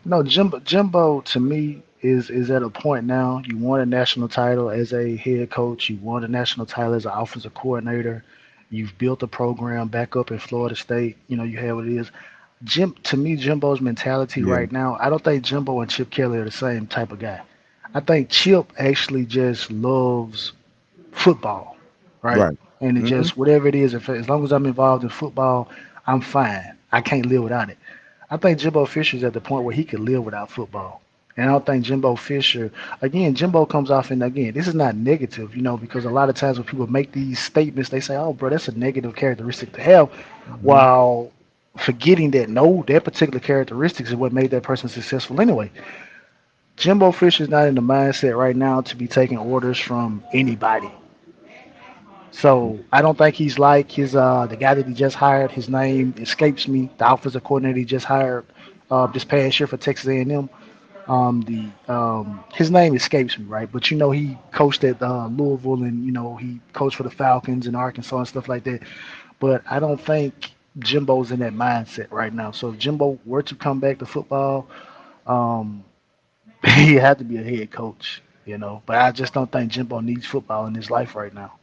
No, Jimbo to me is at a point now. You won a national title as a head coach. You won a national title as an offensive coordinator. You've built a program back up in Florida State. You have what it is. To me, Jimbo's mentality Yeah. right now, I don't think Jimbo and Chip Kelly are the same type of guy. I think Chip actually just loves football, right? Right. And it Hmm. just whatever it is, if as long as I'm involved in football, I'm fine. I can't live without it. I think Jimbo Fisher's at the point where he could live without football. And I don't think Jimbo Fisher, again, Jimbo comes off, and again, this is not negative, because a lot of times when people make these statements, they say, oh, bro, that's a negative characteristic to have, Hmm. while forgetting that no, that particular characteristics is what made that person successful anyway. Jimbo Fisher's not in the mindset right now to be taking orders from anybody. So I don't think he's like his the guy that he just hired. His name escapes me. The offensive coordinator he just hired this past year for Texas A&M. The his name escapes me, right? But he coached at Louisville, and he coached for the Falcons in Arkansas and stuff like that. But I don't think Jimbo's in that mindset right now. So if Jimbo were to come back to football, um, He had to be a head coach, you know. But I just don't think Jimbo needs football in his life right now.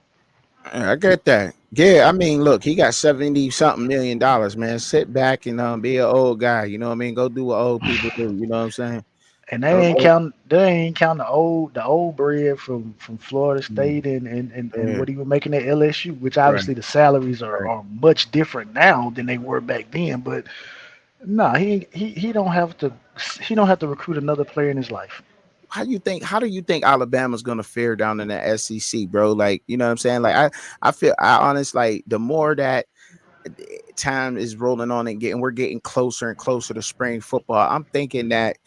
I get that. Yeah, I mean, look, he got 70 something $1 million, man. Sit back and be an old guy. You know what I mean? Go do what old people do. You know what I'm saying? And Go. they ain't counting the old bread from Florida Mm, State and yeah, what he was making at LSU, which right, obviously the salaries right. are much different now than they were back then. But nah, he don't have to recruit another player in his life. How do you think Alabama's gonna fare down in the SEC, bro? Like, you know what I'm saying? Like I feel I honest like the more that time is rolling on and we're getting closer and closer to spring football. I'm thinking that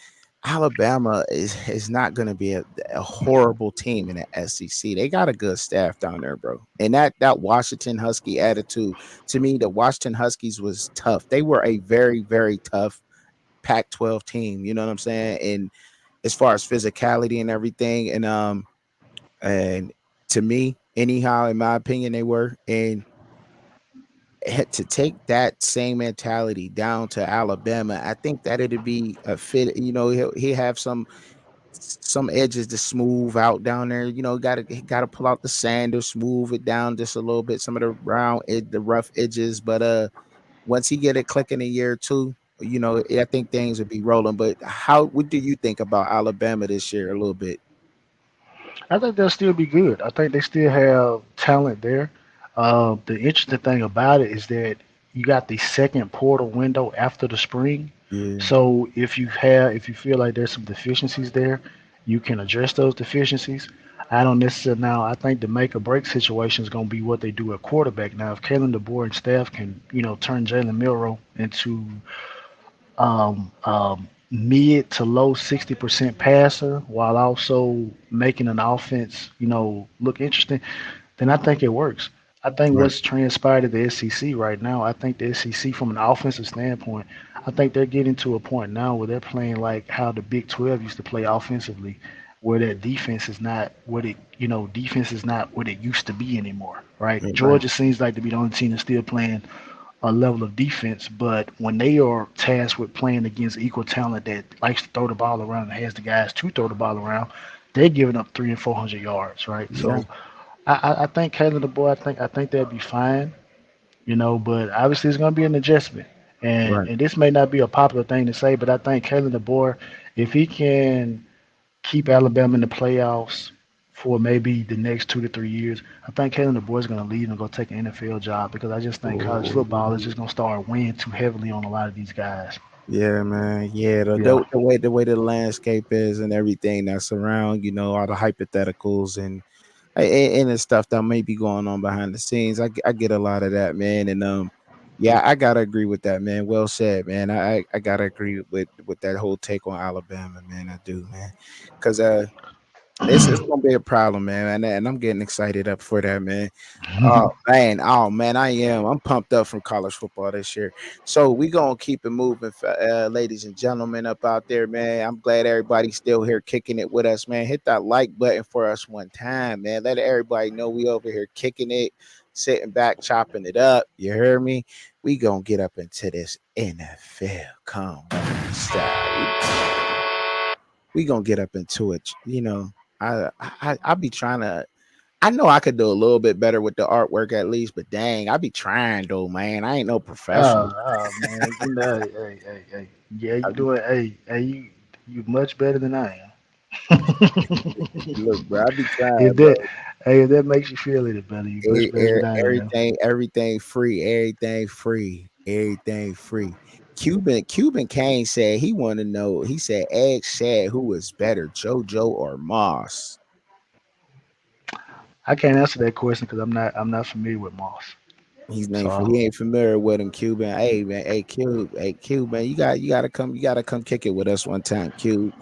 Alabama is not going to be a horrible team in the SEC. They got a good staff down there, bro. And that Washington Husky attitude, to me, the Washington Huskies was tough. They were a very very tough Pac-12 team. You know what I'm saying? And as far as physicality and everything, and to me, anyhow, in my opinion, they were. And to take that same mentality down to Alabama, I think that it'd be a fit. You know, he have some edges to smooth out down there. You know, got to pull out the sand or smooth it down just a little bit. Some of the the rough edges, but once he get it clicking a year or two, you know, I think things would be rolling. But what do you think about Alabama this year? A little bit. I think they'll still be good. I think they still have talent there. The interesting thing about it is that you got the second portal window after the spring. Yeah, So if you feel like there's some deficiencies there, you can address those deficiencies. I don't necessarily now. I think the make or break situation is going to be what they do at quarterback. Now, if Kalen DeBoer and staff can, turn Jalen Milrow into mid to low 60% passer while also making an offense, look interesting, then I think it works. I think right. what's transpired at the SEC right now, I think the SEC from an offensive standpoint, I think they're getting to a point now where they're playing like how the Big 12 used to play offensively, where that defense is not what it used to be anymore, right? Right, right. Georgia seems like to be the only team that's still playing a level of defense, but when they are tasked with playing against equal talent that likes to throw the ball around and has the guys to throw the ball around, they're giving up 300 and 400 yards, right? Yeah, So I think Kalen the boy, I think they'll be fine, but obviously it's going to be an adjustment, and right. and this may not be a popular thing to say, but I think Kalen the boy, if he can keep Alabama in the playoffs for maybe the next 2 to 3 years, I think Kalen DeBoer is going to leave and go take an NFL job because I just think college football is Ooh. just going to start weighing too heavily on a lot of these guys. Yeah, man. Yeah, Yeah. the way the landscape is and everything that's around, you know, all the hypotheticals and the stuff that may be going on behind the scenes. I get a lot of that, man. And yeah, I gotta agree with that, man. Well said, man. I gotta agree with that whole take on Alabama, man. I do, man. Cause it's gonna be a problem, man, and I'm getting excited up for that, man. Oh man, I am. I'm pumped up from college football this year. So we gonna keep it moving, ladies and gentlemen, up out there, man. I'm glad everybody's still here kicking it with us, man. Hit that like button for us one time, man. Let everybody know we over here kicking it, sitting back, chopping it up. You hear me? We gonna get up into this NFL combine style. We gonna get up into it. You know, I be trying to. I know I could do a little bit better with the artwork at least, but dang, I be trying though, man. I ain't no professional. Man, hey, yeah, I you be, doing, you much better than I am. look, bro, I be trying, if bro. that, if that makes you feel any better, you much better than I am. Everything free, everything free, everything free. Cuban Kane said he want to know. He said, "Ask Shad who was better, JoJo or Moss." I can't answer that question because I'm not familiar with Moss. So He ain't familiar with him, Cuban. Hey man, hey Cube, man, you gotta come kick it with us one time, Cuban,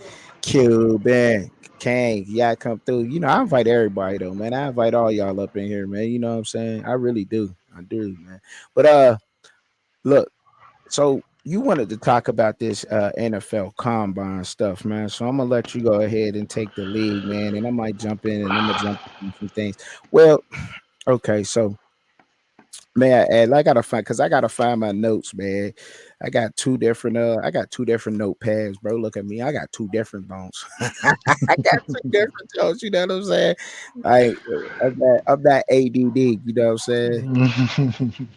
Kang, you gotta come through. You know, I invite everybody though, man. I invite all y'all up in here, man. You know what I'm saying? I really do. I do, man. But look, so you wanted to talk about this NFL combine stuff, man. So I'm gonna let you go ahead and take the lead, man, and I might jump in and I'm gonna jump in some things. Well, okay, so Man, and I gotta find because I gotta find my notes, man. I got two different notepads, bro. Look at me. I got two different phones. I got two different notes, you know what I'm saying? Like I'm that ADD, you know what I'm saying?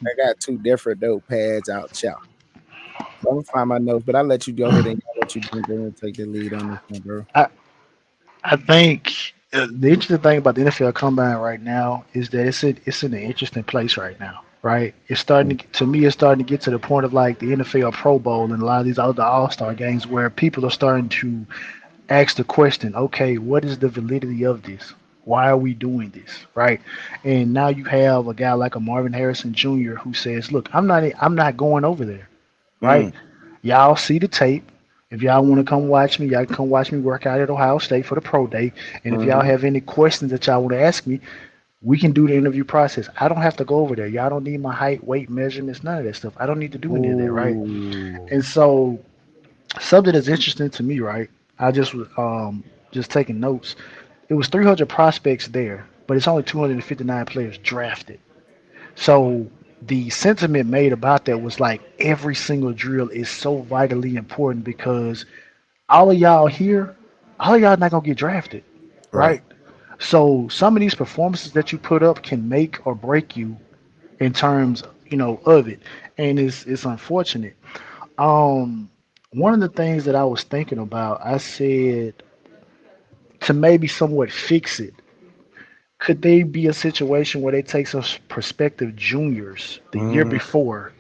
I got two different notepads out, chow. So I'm gonna find my notes, but I'll let you go ahead and I'll let you jump in and take the lead on this one, bro. I I think the interesting thing about the NFL Combine right now is that it's in an interesting place right now. Right, it's starting to to me. It's starting to get to the point of like the NFL Pro Bowl and a lot of these other All Star games where people are starting to ask the question, okay, what is the validity of this? Why are we doing this? Right. And now you have a guy like a Marvin Harrison Jr. who says, look, I'm not going over there. Mm, Right. Y'all see the tape. If y'all want to come watch me, y'all can come watch me work out at Ohio State for the pro day. And if y'all mm-hmm. have any questions that y'all want to ask me, we can do the interview process. I don't have to go over there. Y'all don't need my height, weight, measurements, none of that stuff. I don't need to do any of that, right? Ooh. And so something that's interesting to me, right? I just was just taking notes. It was 300 prospects there, but it's only 259 players drafted. So the sentiment made about that was like every single drill is so vitally important because all of y'all here, all of y'all not gonna get drafted, Right. right? So some of these performances that you put up can make or break you in terms, of it, and it's unfortunate. Um, One of the things that I was thinking about, I said to maybe somewhat fix it. Could they be a situation where they take some prospective juniors the year Mm, before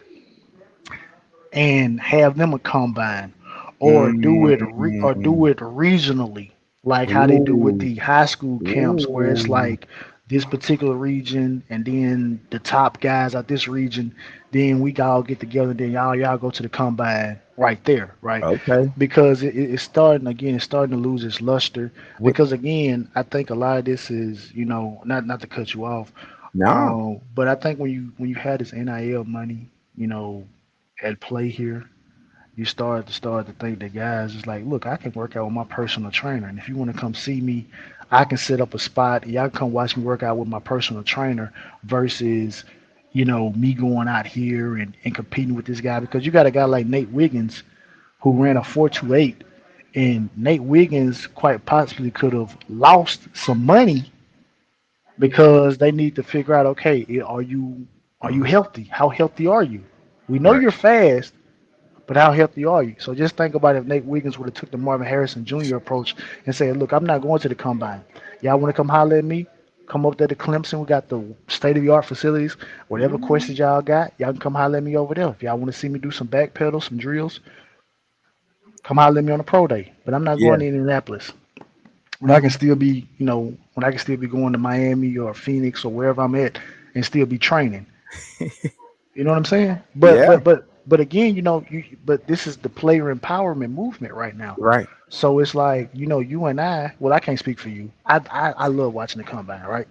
and have them a combine, or do mm. it regionally, like how they do with Ooh. the high school camps, where it's Ooh. like this particular region, and then the top guys at this region, then we all get together, then y'all go to the combine right there, right? Okay. Because it's starting again, it's starting to lose its luster. What? Because again, I think a lot of this is, not to cut you off, No. but I think when you had this NIL money, you know, at play here, you start to think that guys is like, look, I can work out with my personal trainer, and if you want to come see me, I can set up a spot. Y'all can come watch me work out with my personal trainer versus, me going out here and competing with this guy because you got a guy like Nate Wiggins who ran a 4.28, and Nate Wiggins quite possibly could have lost some money because they need to figure out, okay, are you healthy? How healthy are you? We know Right. you're fast, but how healthy are you? So just think about if Nate Wiggins would have took the Marvin Harrison Jr. approach and said, "Look, I'm not going to the combine. Y'all want to come holler at me? Come up there to Clemson. We got the state of the art facilities. Whatever Mm. questions y'all got, y'all can come holler at me over there. If y'all want to see me do some back pedals, some drills, come holler at me on the pro day. But I'm not Yeah. going to Indianapolis. When I can still be going to Miami or Phoenix or wherever I'm at and still be training. You know what I'm saying? But Yeah. but but but again, but this is the player empowerment movement right now. Right. So it's like, you and I. Well, I can't speak for you. I love watching the combine, right?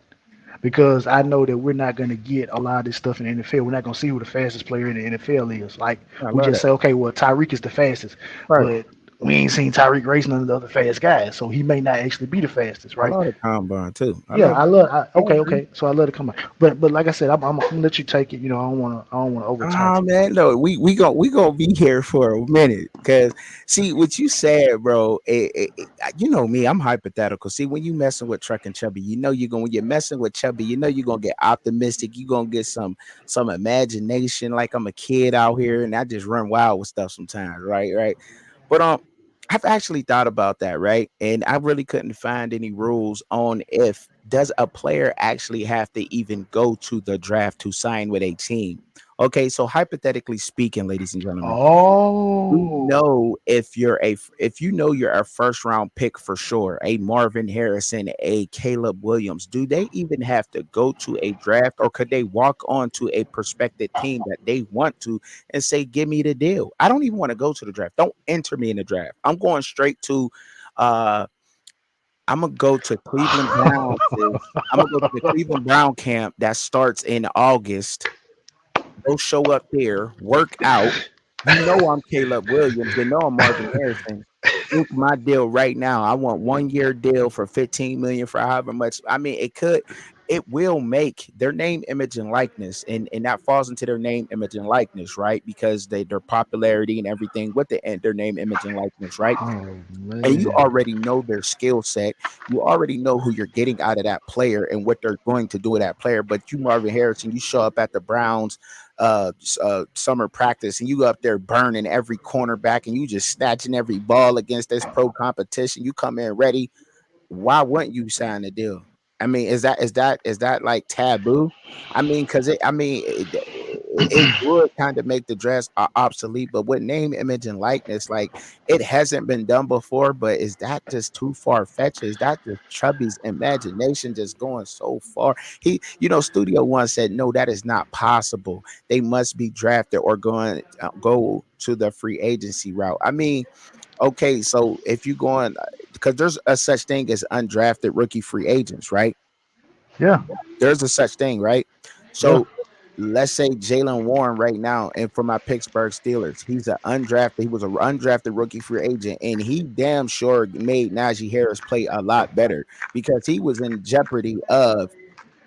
Because I know that we're not going to get a lot of this stuff in the NFL. We're not going to see who the fastest player in the NFL is. Like I we love just that. say, okay, well, Tyreek is the fastest, Right. but we ain't seen Tyreek race none of the other fast guys, so he may not actually be the fastest, I right? love the combine too. I Yeah, love. I love. I Okay, agree. okay. So I love to come out, but like I said, I'm gonna let you take it. I don't wanna over talk Oh you. man, no, we gonna be here for a minute because see what you said, bro. You know me, I'm hypothetical. See, when you messing with Truck and Chubby, when you're messing with Chubby, you're gonna get optimistic. You gonna get some imagination, like I'm a kid out here, and I just run wild with stuff sometimes, right, right. But I've actually thought about that, right? And I really couldn't find any rules on if does a player actually have to even go to the draft to sign with a team. Okay, so hypothetically speaking, ladies and gentlemen, we Oh, know if you know you're a first round pick for sure, a Marvin Harrison, a Caleb Williams, do they even have to go to a draft or could they walk on to a prospective team that they want to and say, give me the deal? I don't even want to go to the draft. Don't enter me in the draft. I'm going straight to uh I'm gonna go to Cleveland Browns. I'm gonna go to the Cleveland Brown camp that starts in August. Go show up there, work out. You know I'm Caleb Williams. You know I'm Marvin Harrison. Ink my deal right now. I want 1 year deal for 15 million for however much. I mean, it will make their name, image, and likeness, and that falls into their name, image, and likeness, right? Because their popularity and everything with their name, image, and likeness, right? Oh And you man. already know their skill set. You already know who you're getting out of that player and what they're going to do with that player. But you, Marvin Harrison, you show up at the Browns summer practice and you go up there burning every cornerback and you just snatching every ball against this pro competition. You come in ready. Why wouldn't you sign a deal? I mean, is that like taboo? I mean, because it would kind of make the dress obsolete, but with name, image, and likeness, like it hasn't been done before. But is that just too far fetched? Is that just Chubby's imagination just going so far? Studio One said no, that is not possible. They must be drafted or go to the free agency route. I mean, okay, so if you going because there's a such thing as undrafted rookie free agents, right? Yeah. There's a such thing, right? Yeah. So let's say Jalen Warren right now, and for my Pittsburgh Steelers, he's an undrafted. He was an undrafted rookie free agent, and he damn sure made Najee Harris play a lot better because he was in jeopardy of.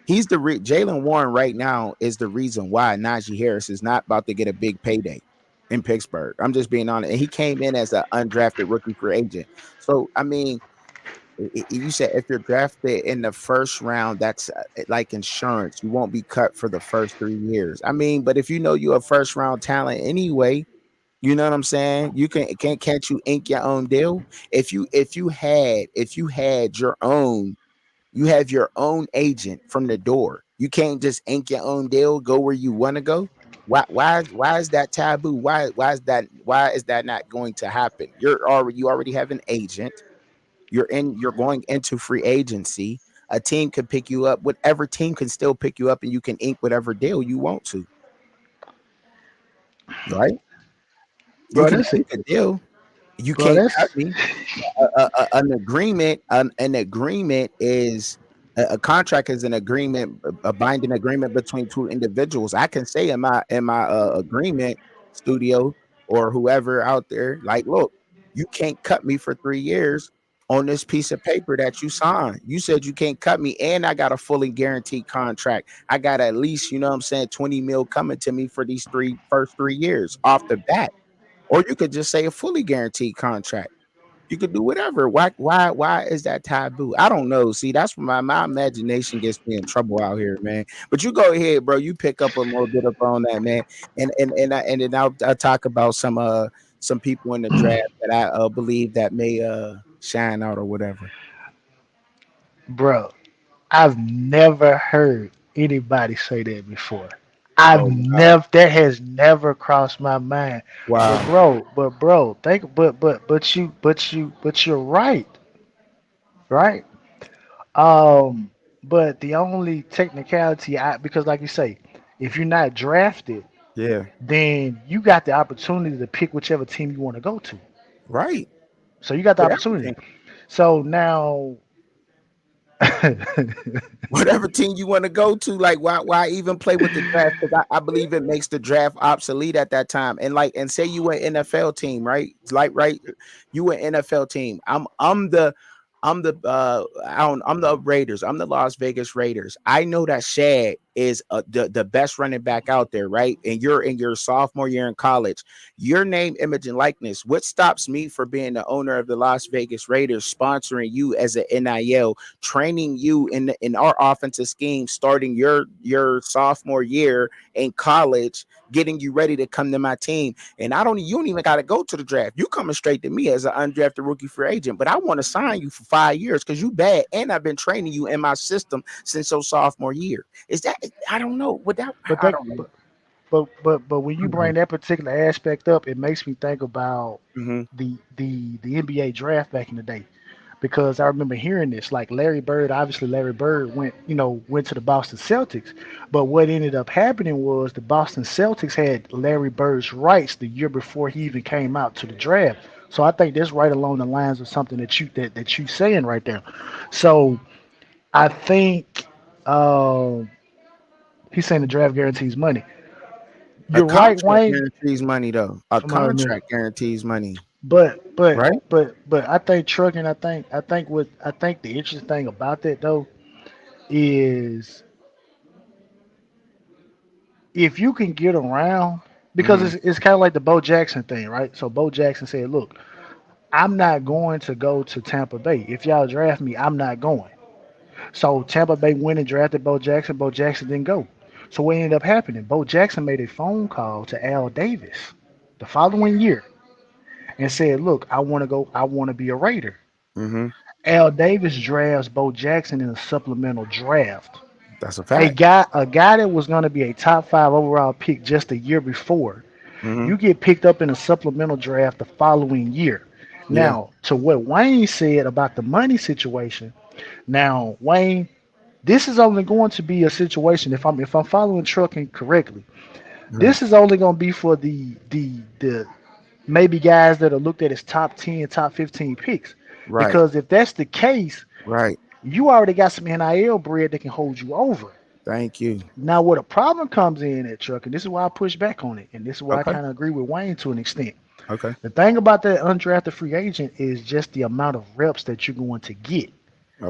Jalen Warren right now is the reason why Najee Harris is not about to get a big payday in Pittsburgh. I'm just being honest. And he came in as an undrafted rookie free agent. So I mean, you said if you're drafted in the first round, that's like insurance. You won't be cut for the first 3 years. I mean, but if you know you're a first round talent anyway, you know what I'm saying? You can't you ink your own deal? If you had your own, you have your own agent from the door. You can't just ink your own deal, go where you want to go. Why is that taboo? Why is that not going to happen? You already have an agent. You're going into free agency. A team can pick you up. Whatever team can still pick you up, and you can ink whatever deal you want to. Right? You Bro, can that's it. ink a deal. You Bro, can't that's cut me. An agreement is a contract is an agreement, a binding agreement between two individuals. I can say in my agreement studio or whoever out there, like, look, you can't cut me for 3 years on this piece of paper that you signed. You said you can't cut me, and I got a fully guaranteed contract. I got at least, you know what I'm saying, 20 mil coming to me for these first 3 years off the bat. Or you could just say a fully guaranteed contract. You could do whatever. Why is that taboo? I don't know. See, that's where my imagination gets me in trouble out here, man. But you go ahead, bro. You pick up a little bit up on that, man. And then I'll talk about some people in the draft that I believe that may shine out or whatever. bro. I've never heard anybody say that before. I've Oh wow. never that has never crossed my mind. But Wow. bro, but bro, think but you're right, right? Um, but the only technicality I because like you say, if you're not drafted, Yeah. then you got the opportunity to pick whichever team you want to go to. Right. So you got the With opportunity. everything. So now Whatever team you want to go to, like why even play with the draft? Because I believe it makes the draft obsolete at that time. And say you an NFL team, right? Like right, you an NFL team. I'm the Raiders. I'm the Las Vegas Raiders. I know that Shad is the best running back out there, right? And you're in your sophomore year in college. Your name, image, and likeness. What stops me for being the owner of the Las Vegas Raiders, sponsoring you as an NIL, training you in our offensive scheme, starting your sophomore year in college, getting you ready to come to my team? And you don't even got to go to the draft. You coming straight to me as an undrafted rookie free agent. But I want to sign you for 5 years because you bad, and I've been training you in my system since your sophomore year. Is that I don't know. Without but I that don't know. but when you bring that particular aspect up, it makes me think about Mm-hmm. the NBA draft back in the day. Because I remember hearing this, like Larry Bird, obviously Larry Bird went to the Boston Celtics, but what ended up happening was the Boston Celtics had Larry Bird's rights the year before he even came out to the draft. So I think that's right along the lines of something that you saying right there. So I think um, he's saying the draft guarantees money. A You're right, contract Wayne. guarantees money, though. A Somebody remember. contract guarantees money, But but right? but but I think trucking. I think the interesting thing about that though is if you can get around, because Mm-hmm. it's kind of like the Bo Jackson thing, right? So Bo Jackson said, "Look, I'm not going to go to Tampa Bay. If y'all draft me, I'm not going." So Tampa Bay went and drafted Bo Jackson. Bo Jackson didn't go. So what ended up happening? Bo Jackson made a phone call to Al Davis the following year and said, "Look, I want to go. I want to be a Raider." Mm-hmm. Al Davis drafts Bo Jackson in a supplemental draft. That's a A fact. guy that was going to be a top five overall pick just a year before, Mm-hmm. you get picked up in a supplemental draft the following year. Yeah. Now, to what Wayne said about the money situation, now Wayne, this is only going to be a situation if I'm following trucking correctly. Mm. This is only going to be for the maybe guys that are looked at as top 10, top 15 picks. Right. Because if that's the case, Right. you already got some NIL bread that can hold you over. Thank you. Now, where the problem comes in at truck, and this is why I push back on it, and this is why I Okay. kind of agree with Wayne to an extent. Okay. The thing about that undrafted free agent is just the amount of reps that you're going to get.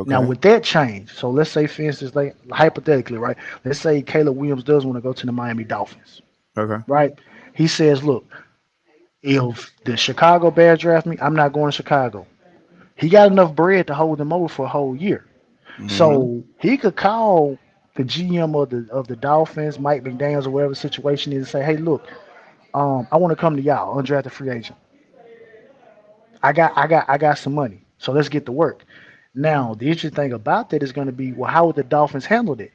Now, Okay. with that change, so let's say, for instance, like hypothetically, right? Let's say Caleb Williams does want to go to the Miami Dolphins, Okay. right? He says, "Look, if the Chicago Bears draft me, I'm not going to Chicago." He got enough bread to hold them over for a whole year. Mm-hmm. So he could call the GM of the Dolphins, Mike McDaniels, or whatever the situation is, and say, "Hey, look, I want to come to y'all, undrafted free agent. I got some money, so let's get to work." Now, the interesting thing about that is going to be, well, how would the Dolphins handle it?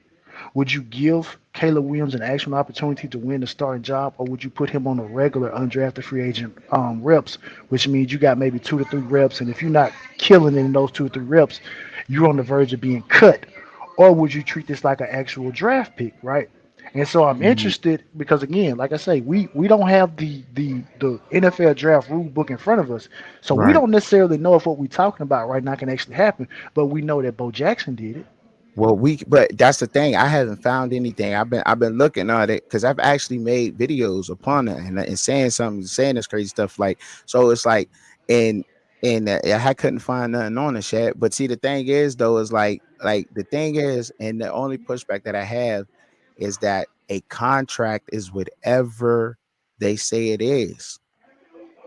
Would you give Caleb Williams an actual opportunity to win the starting job, or would you put him on a regular undrafted free agent reps, which means you got maybe 2 to 3 reps, and if you're not killing it in those 2 or 3 reps, you're on the verge of being cut, or would you treat this like an actual draft pick, right? And so I'm Mm-hmm. interested because again, like I say, we don't have the NFL draft rule book in front of us, so we Right. don't necessarily know if what we're talking about right now can actually happen. But we know that Bo Jackson did it. Well, but that's the thing. I haven't found anything. I've been looking at it because I've actually made videos upon it and saying something, saying this crazy stuff. Like, so it's like, and I couldn't find nothing on the chat. But see, the thing is, though, is like the thing is, and the only pushback that I have is that a contract is whatever they say it is.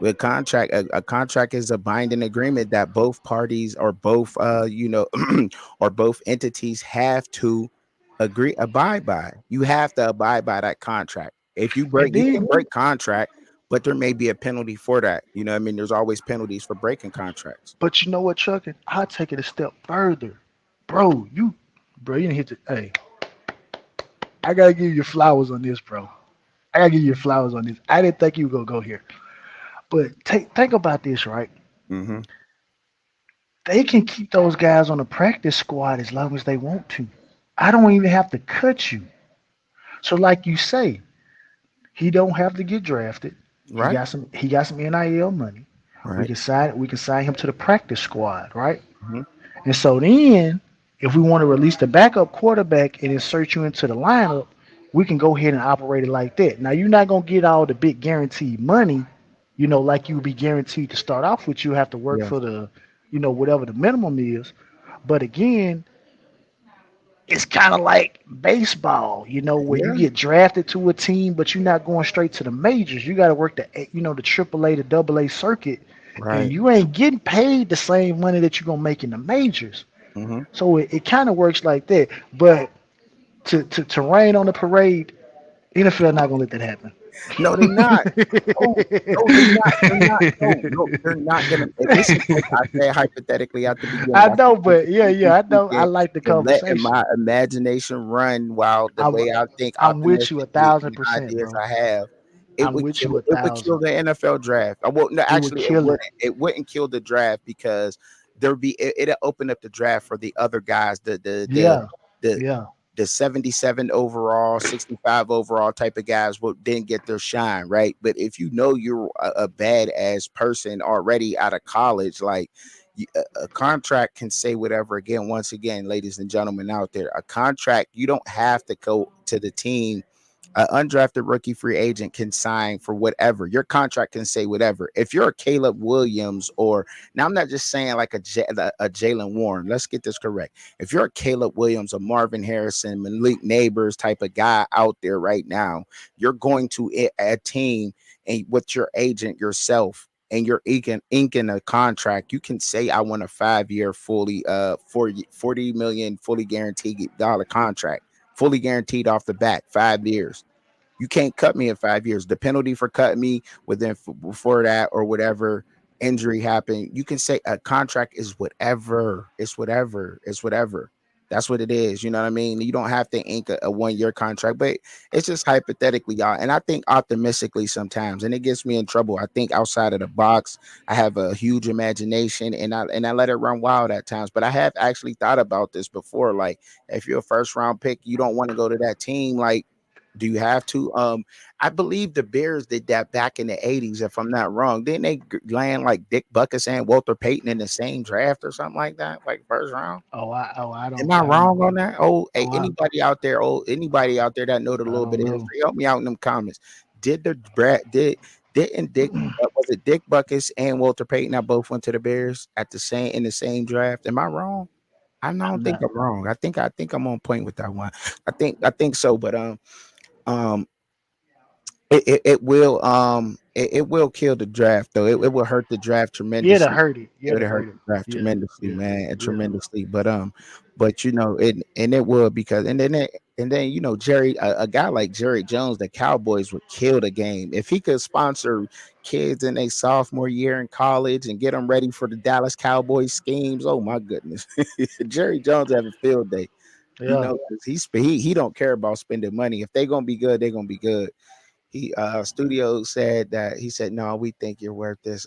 With contract, a contract is a binding agreement that both parties or both or both entities have to abide by. You have to abide by that contract. If you And break, you can then, break contract, but there may be a penalty for that. You know what I mean? There's always penalties for breaking contracts. but you know what, Chuck? I'll take it a step further, bro. Bro, you didn't hit the. Hey, I gotta give you flowers on this, bro. I gotta give you flowers on this. I didn't think you were gonna go here, but think about this, right? Mm-hmm. They can keep those guys on the practice squad as long as they want to. I don't even have to cut you. So, like you say, he don't have to get drafted. He Right. got some. He got some NIL money. We Right. can sign. We can sign him to the practice squad, right? Mm-hmm. And so then, if we want to release the backup quarterback and insert you into the lineup, we can go ahead and operate it like that. Now, you're not going to get all the big guaranteed money, like you would be guaranteed to start off with. You have to work Yeah. for whatever the minimum is. But again, it's kind of like baseball, where you Yeah. get drafted to a team, but you're not going straight to the majors. You got to work the AAA to AA circuit, and Right. you ain't getting paid the same money that you're gonna make in the majors. Mm-hmm. So it kind of works like that. But to rain on the parade, NFL not gonna let that happen. No, they're not. No, no, they're not. They're not. No, no, they're not gonna. This is like I said hypothetically at the beginning. I I said know, but yeah, yeah, I hypothetically know. I speaking, like the and letting conversation. my imagination run while the I'm way I think I'm with you a optimistically thousand and percent, ideas bro. I have, it I'm would with kill you a it. It would kill thousand. the NFL draft. I won't. No, It would actually, it kill it. wouldn't. It wouldn't kill the draft because there'd be it'll open up the draft for the other guys. Yeah, The yeah. the 77 overall, 65 overall type of guys will then get their shine, right? But if you know you're a badass person already out of college, like a contract can say whatever. Again, once again, ladies and gentlemen out there, a contract, you don't have to go to the team An undrafted rookie free agent can sign for whatever. Your contract can say whatever. If you're a Caleb Williams, or now I'm not just saying like a Jalen Warren. Let's get this correct. If you're a Caleb Williams, a Marvin Harrison, Malik Neighbors type of guy out there right now, you're going to a team and with your agent yourself, and you're inking a contract. You can say I want a 5-year fully 40 million fully guaranteed dollar contract, fully guaranteed off the bat, 5 years. You can't cut me in 5 years. The penalty for cutting me within before that or whatever injury happened, you can say a contract is whatever. It's whatever. It's whatever. That's what it is. You know what I mean? You don't have to ink a 1-year contract, but it's just hypothetically, y'all. And I think optimistically sometimes, and it gets me in trouble. I think outside of the box, I have a huge imagination, and I let it run wild at times. But I have actually thought about this before. Like, if you're a first round pick, you don't want to go to that team. Like, do you have to? I believe the Bears did that back in the 80s, if I'm not wrong. Didn't they land like Dick Buckus and Walter Payton in the same draft or something like that, like first round? I Am don't I I don't wrong on that? Oh, hey, oh anybody out there that know the I little bit don't of know. history, help me out in them comments. Did the Brad didn't Dick was it Dick Buckus and Walter Payton that both went to the Bears at the same in the same draft? Am I wrong? Don't I'm think not. I'm wrong. I think I'm on point with that one. I think so, but um it will kill the draft though. It will hurt the draft Yeah, to tremendously. hurt it. It Yeah, would to hurt hurt it. the draft Yeah, tremendously, yeah, man, and yeah. tremendously. But you know it, and it will because and then you know Jerry, a guy like Jerry Jones, the Cowboys would kill the game if he could sponsor kids in a sophomore year in college and get them ready for the Dallas Cowboys schemes. Oh my goodness, Jerry Jones have a field day. You Yeah. know, 'cause he don't care about spending money. If they're gonna be good, they're gonna be good. Studio said that he said, no, we think you're worth this.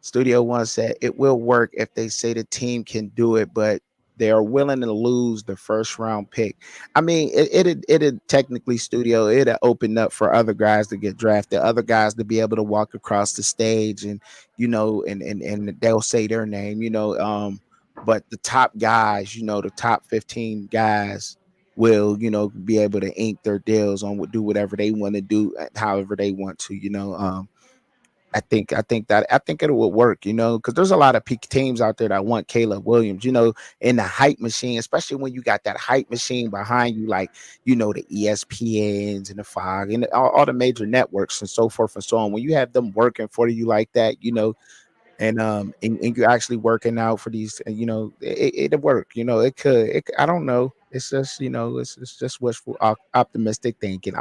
Studio One said it will work if they say the team can do it, but they are willing to lose the first round pick. I mean, it'd technically Studio it'd open up for other guys to get drafted, other guys to be able to walk across the stage and and they'll say their name, but the top guys, the top 15 guys will, be able to ink their deals on do whatever they want to do, however they want to, I think it will work, because there's a lot of peak teams out there that want Caleb Williams, in the hype machine, especially when you got that hype machine behind you, like the ESPNs and the Fog and all the major networks and so forth and so on. When you have them working for you like that, and you're actually working out for these, it'll work, I don't know. It's just, it's just wishful optimistic thinking,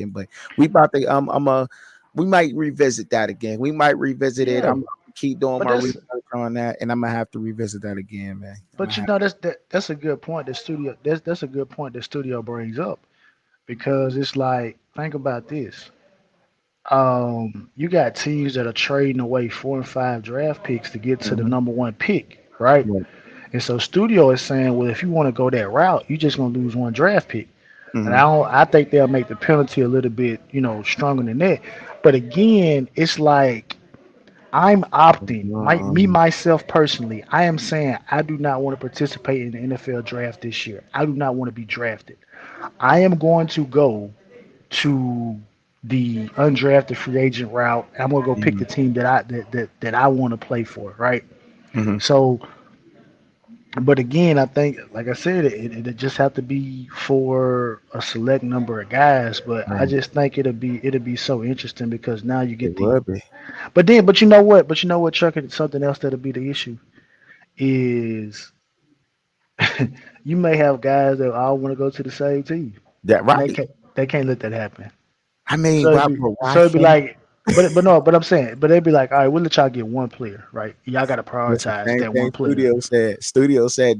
but we about to we might revisit that again. We might revisit it. Yeah. I'm gonna keep doing But my that's research on that, and I'm gonna have to revisit that again, man. I'm but gonna you have know that's a good point the studio that's a good point the studio brings up because it's like think about this. You got teams that are trading away 4 and 5 draft picks to get to the Mhm. number one pick, right? Yeah. And so studio is saying, well, if you want to go that route, you just gonna lose one draft pick. And Mhm. I think they'll make the penalty a little bit, stronger than that. But again, it's like I'm opting, me Um, myself personally. I am saying I do not want to participate in the NFL draft this year. I do not want to be drafted. I am going to go to the undrafted free agent route. I'm gonna go pick the mhm. team that I want to play for, right? Mhm. So, but again, I think, like I said, it just have to be for a select number of guys. But I Right. just think it'll be so interesting because now you It get the. would be. But you know what? But you know what, Chuck? Something else that'll be the issue is you may have guys that all want to go to the same team, That and right. they can't let that happen. I mean, So it'd why, be bro, why so it'd be can't like, but no, but I'm saying, but they'd be like, all right, we'll let y'all get one player, right? Y'all got to that's the prioritize same that thing one player. Studio said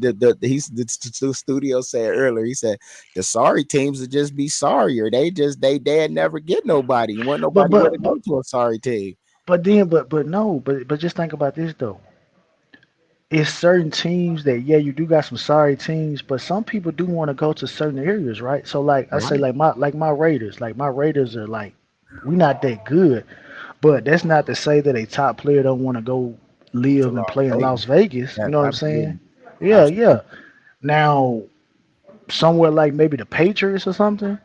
the studio said earlier. He said the sorry teams would just be sorrier. They'd never get nobody. Want But nobody want but to but go to a sorry team. but then but no, but just think about this though. It's certain teams that yeah, you do got some sorry teams, but some people do want to go to certain areas, right? So like I say, Right. like my Raiders are like we not that good, but that's not to say that a top player don't want to go To live and Las play in Vegas. Las Vegas. You That know what I'm saying? absolutely. Yeah, Absolutely. yeah. Now somewhere like maybe the Patriots or something,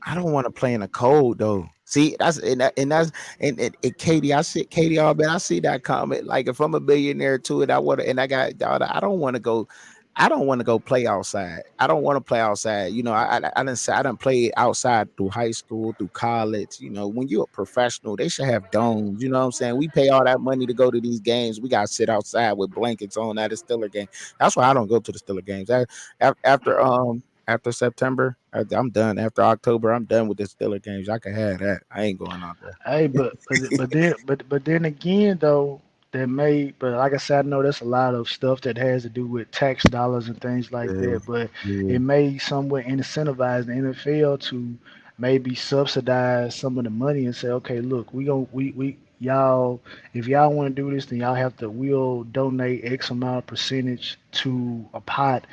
I don't want to play in the cold though. See, and Katie, I see Katie all man. I see that comment. Like if I'm a billionaire to it, I want to, and I got daughter. I don't want to go. I don't want to go play outside. I don't want to play outside. You know, I didn't play outside through high school, through college. You know, when you're a professional, they should have domes. You know what I'm saying? We pay all that money to go to these games. We got to sit outside with blankets on at a Steeler game. That's why I don't go to the Steeler games. After September, I'm done. After October, I'm done with the Steeler games. I can have that. I ain't going out there. Hey, but then again though, but like I said, I know there's a lot of stuff that has to do with tax dollars and things like Yeah, that. But yeah, it may somewhat incentivize the NFL to maybe subsidize some of the money and say, okay, look, we y'all, if y'all want to do this, then y'all have to we'll donate X amount of percentage to a pot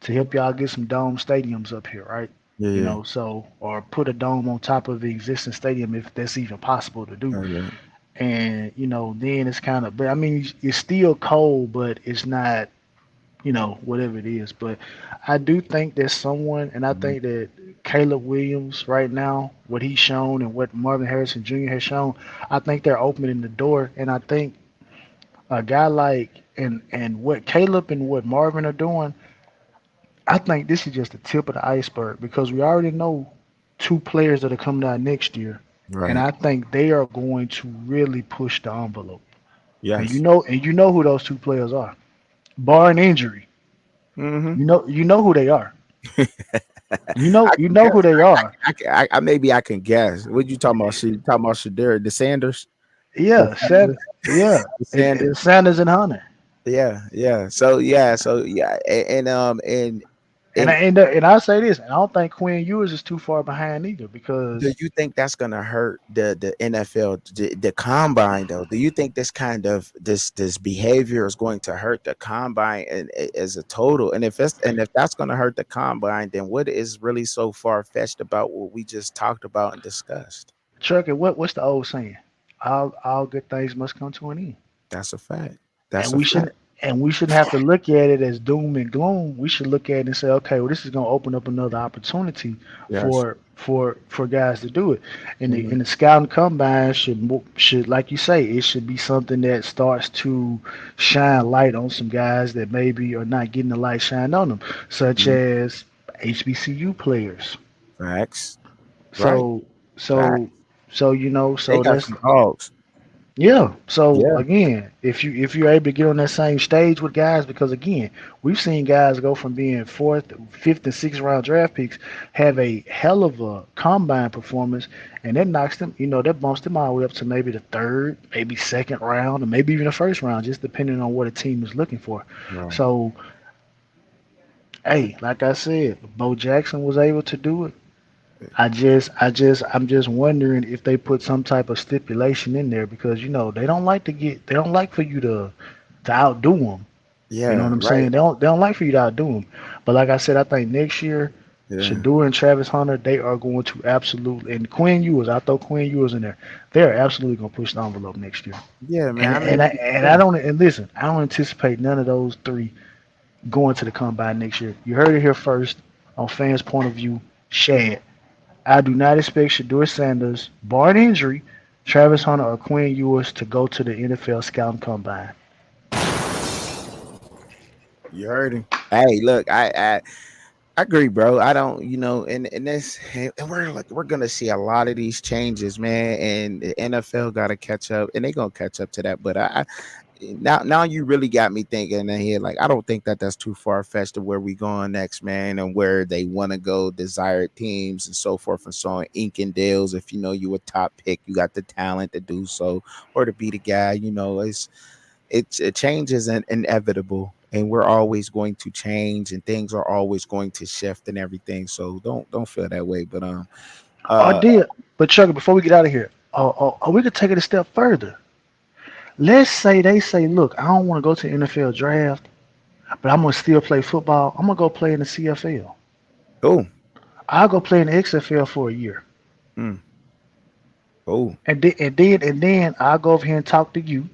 to help y'all get some dome stadiums up here, right? You yeah, know, so or put a dome on top of the existing stadium if that's even possible to do. yeah. And then it's kind of, but I mean, it's still cold, but it's not, whatever it is. But I do think there's someone, and I Mhm. think that Caleb Williams right now, what he's shown and what Marvin Harrison Jr. has shown, I think they're opening the door. And I think a guy like and what Caleb and what Marvin are doing, I think this is just the tip of the iceberg because we already know two players that are coming out next year, and Right. I think they are going to really push the envelope. And Yes. you know who those two players are. Barring injury, Mm-hmm. you know who they are. I You can know who guess. they are. Maybe I can guess. What you talking about? You talking about Shadur, the Sanders, the Yeah, Sanders, yeah. the Sanders. It's Sanders and Hunter. Yeah, yeah. So yeah, And and I'll say this, and I don't think Quinn Ewers is too far behind either do because you think that's gonna hurt the NFL, the combine though? Do you think this behavior is going to hurt the combine as a total? And if that's gonna hurt the combine, then what is really so far fetched about what we just talked about and discussed? Chuck, what's the old saying? All good things must come to an end. That's a fact. and That's a we fact. shouldn't and we shouldn't have to look at it as doom and gloom. We should look at it and say, okay, well, this is going to open up another opportunity Yes. for guys to do it. And the Mhm. and the scouting combine should like you say, it should be something that starts to shine light on some guys that maybe are not getting the light shined on them, such Mhm. as HBCU players. Facts. Right. So Fact. so so They got that's some dogs. yeah. So Yeah. again, if you're able to get on that same stage with guys, because again, we've seen guys go from being fourth, fifth, and sixth round draft picks, have a hell of a combine performance, and that knocks them, that bumps them all the way up to maybe the third, maybe second round, or maybe even the first round, just depending on what a team is looking for. Right. So, hey, like I said, if Bo Jackson was able to do it. I'm just wondering if they put some type of stipulation in there because they don't like for you to outdo them. You know what Yeah. I'm Right. saying? They don't like for you to outdo them. But like I said, I think next year, Yeah. Shador and Travis Hunter, they are going to absolutely, and Quinn Ewers, I throw Quinn Ewers in there. They are absolutely going to push the envelope next year. Yeah, man. And I and mean, I and I don't and listen, I don't anticipate none of those three going to the combine next year. You heard it here first on fans' point of view. Shad. I do not expect Shador Sanders, barring injury, Travis Hunter, or Quinn Ewers to go to the NFL scouting combine. you heard him. Hey, look, I agree, bro. I don't, and this, and we're gonna see a lot of these changes, man. And the NFL got to catch up, and they gonna catch up to that. But now you really got me thinking in the head. Like, I don't think that's too far fetched to where we going next, man, and where they want to go, desired teams, and so forth and so on. Inking deals. If you know you a top pick, you got the talent to do so, or to be the guy. It change is inevitable, and we're always going to change, and things are always going to shift and everything. So don't feel that way. But Or uh, did, but Chuck, before we get out of here, we could take it a step further. Let's say they say, look, I don't want to go to the NFL draft, but I'm gonna still play football. I'm gonna go play in the CFL. oh, I'll go play in the XFL for a year, mm, oh, and then I'll go over here and talk to you,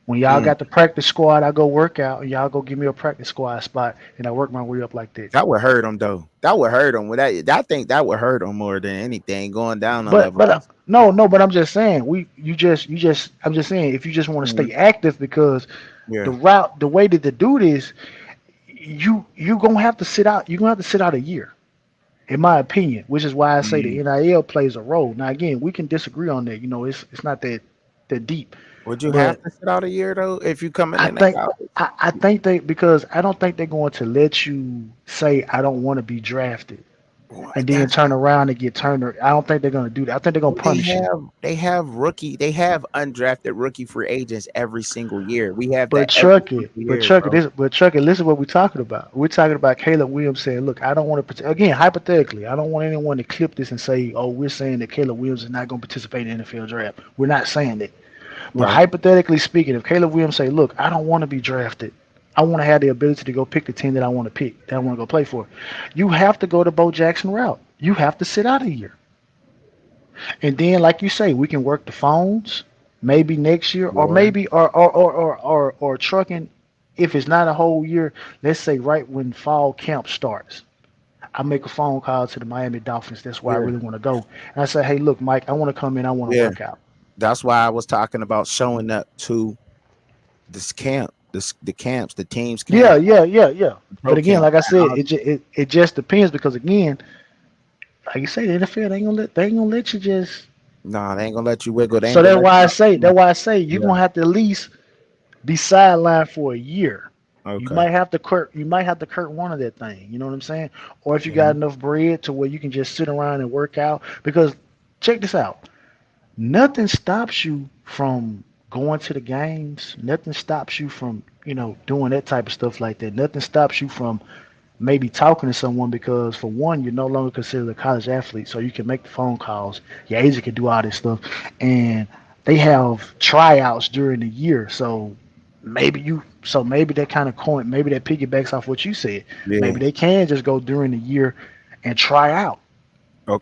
When y'all got the practice squad, I go work out, and y'all go give me a practice squad spot, and I work my way up like that. That would hurt him though. That would hurt him. I think that would hurt him more than anything going down a But level. no, but I'm just saying I'm just saying if you just want to Mhm. stay active because Yeah. the way that to do this, you gonna have to sit out. You're gonna have to sit out a year, in my opinion. Which is why I say the Mm. NIL plays a role. Now again, we can disagree on that. It's not that deep, Would you have but to sit out a year though if you coming I in the think college? I think they because I don't think they're going to let you say I don't want to be drafted Well, and then that's turn around and get turned. I don't think they're going to do that. I think they're going well, to punish you. they have undrafted rookie free agents every single year. We have But that every single year, Chuck it, bro. listen what we're talking about. We're talking about Caleb Williams saying, "Look, I don't want to." Again, hypothetically, I don't want anyone to clip this and say, "Oh, we're saying that Caleb Williams is not going to participate in the NFL draft." We're not saying that. But Right. hypothetically speaking, if Caleb Williams say, "Look, I don't want to be drafted. I want to have the ability to go pick the team that I want to pick, that I want to go play for," you have to go the Bo Jackson route. You have to sit out a year. And then, like you say, we can work the phones maybe next year, or Yeah. maybe or trucking. If it's not a whole year, let's say right when fall camp starts, I make a phone call to the Miami Dolphins. That's where I Yeah. really want to go. And I say, hey, look, Mike, I want to come in. I want to Yeah. work out. That's why I was talking about showing up to this camp, the camps, the teams Yeah, camp, yeah, yeah, yeah. pro But again, camp. like I said, it just depends because again, like you say, the NFL they ain't gonna let you just. Nah, they ain't gonna let you wiggle. They So ain't gonna let you. that's why I say you're Yeah. gonna have to at least be sidelined for a year. Okay. You might have to Kurt Warner that thing. You know what I'm saying? Or if you got Mhm. enough bread to where you can just sit around and work out. Because check this out. Nothing stops you from going to the games. Nothing stops you from, doing that type of stuff like that. Nothing stops you from maybe talking to someone because for one, you're no longer considered a college athlete. So you can make the phone calls. Your agent can do all this stuff. And they have tryouts during the year. So maybe that kind of coin, maybe that piggybacks off what you said. Yeah. Maybe they can just go during the year and try out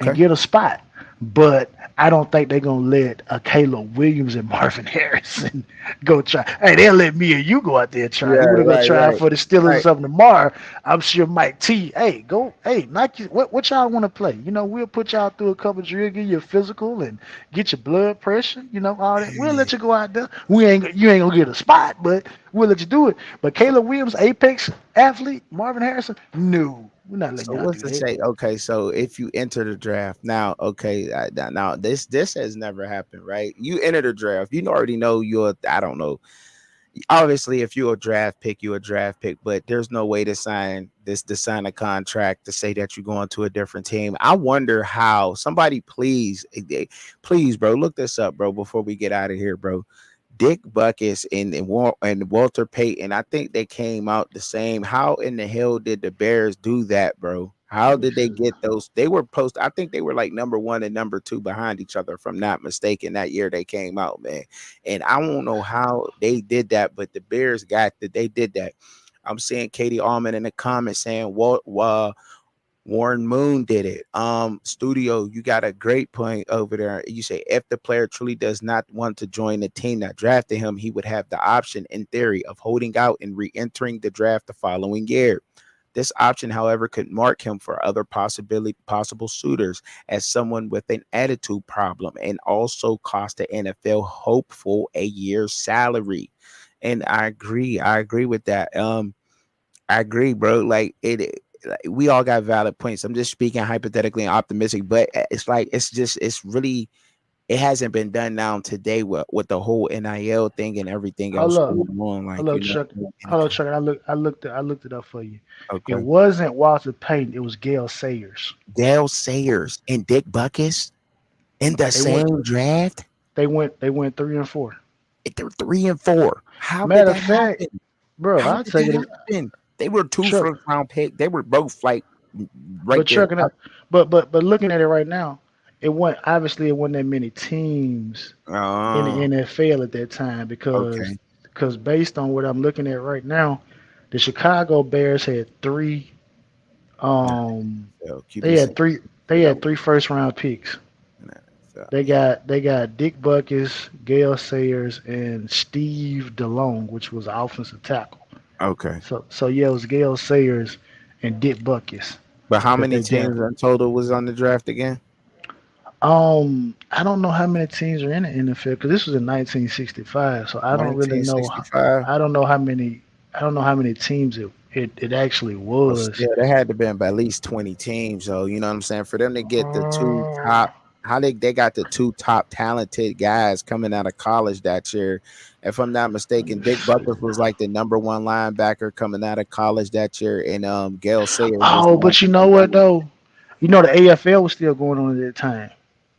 and Okay. get a spot. But I don't think they're gonna let a Caleb Williams and Marvin Harrison go try. Hey, they'll let me and you go out there and try. Yeah. You want to go Right. try out Right. for the Steelers or Right. something tomorrow? I'm sure Mike T. Hey, go. Hey, Nike. What y'all want to play? We'll put y'all through a couple drills, get you a physical, and get your blood pressure. All that. We'll let you go out there. You ain't gonna get a spot, but we'll let you do it. But Caleb Williams, Apex athlete, Marvin Harrison, no, we're not letting So y'all what's do to that. say? Okay, so if you enter the draft now, okay, now this has never happened, right? You enter the draft, you already know you're. I don't know. Obviously, if you're a draft pick, you're a draft pick, but there's no way to sign a contract to say that you're going to a different team. I wonder how somebody please, bro, look this up, bro, before we get out of here, bro. Dick Buckus and Walter Payton, I think they came out the same. How in the hell did the Bears do that, bro? How Let me did they see. get those? They were I think they were like number one and number two behind each other, if I'm not mistaken, that year they came out, man. And I don't know how they did that, but the Bears got that they did that. I'm seeing Katie Allman in the comments saying, Warren Moon did it. Studio, you got a great point over there. You say if the player truly does not want to join the team that drafted him, he would have the option, in theory, of holding out and re-entering the draft the following year. This option, however, could mark him for other possible suitors as someone with an attitude problem and also cost the NFL hopeful a year's salary. And I agree. I agree with that. I agree, bro. Like, we all got valid points. I'm just speaking hypothetically and optimistic, but it's like it's really it hasn't been done now today with the whole NIL thing and everything Hold else up. going on. Like, Hello, Chuck. in the Hello, Chuck. I looked it up for you. It okay. wasn't Walter Payton. It was Gail Sayers. Dale Sayers and Dick Buckus in the They went. same draft. They went 3 and 4. They're 3 and 4. How did Matter of that fact, happen? bro, How I'll did take that it. happen? They were two Chuck, first round picks. They were both like right but there. Chuck, but looking at it right now, it wasn't that many teams in the Oh, NFL at that time okay. because based on what I'm looking at right now, the Chicago Bears had three. Yeah, Um, so keep they it had simple. three. They had three first round picks. They got Dick Buckus, Gale Sayers, and Steve DeLong, which was an offensive tackle. Okay. So yeah, it was Gale Sayers and Dick Buckus But how that many they teams drafted. in total was on the draft again? I don't know how many teams are in the NFL because this was in 1965, so I don't really know. 1965. I don't know how many. I don't know how many teams it actually Well, was. still, there had to been at least 20 teams. So you know what I'm saying. For them to get the two Uh, top, how they got the two top talented guys coming out of college that year. If I'm not let mistaken, me Dick see. Buckles was like the number one linebacker coming out of college that year, and Gale Sayers was Oh, like but you know the what number. though? You know the AFL was still going on at that time.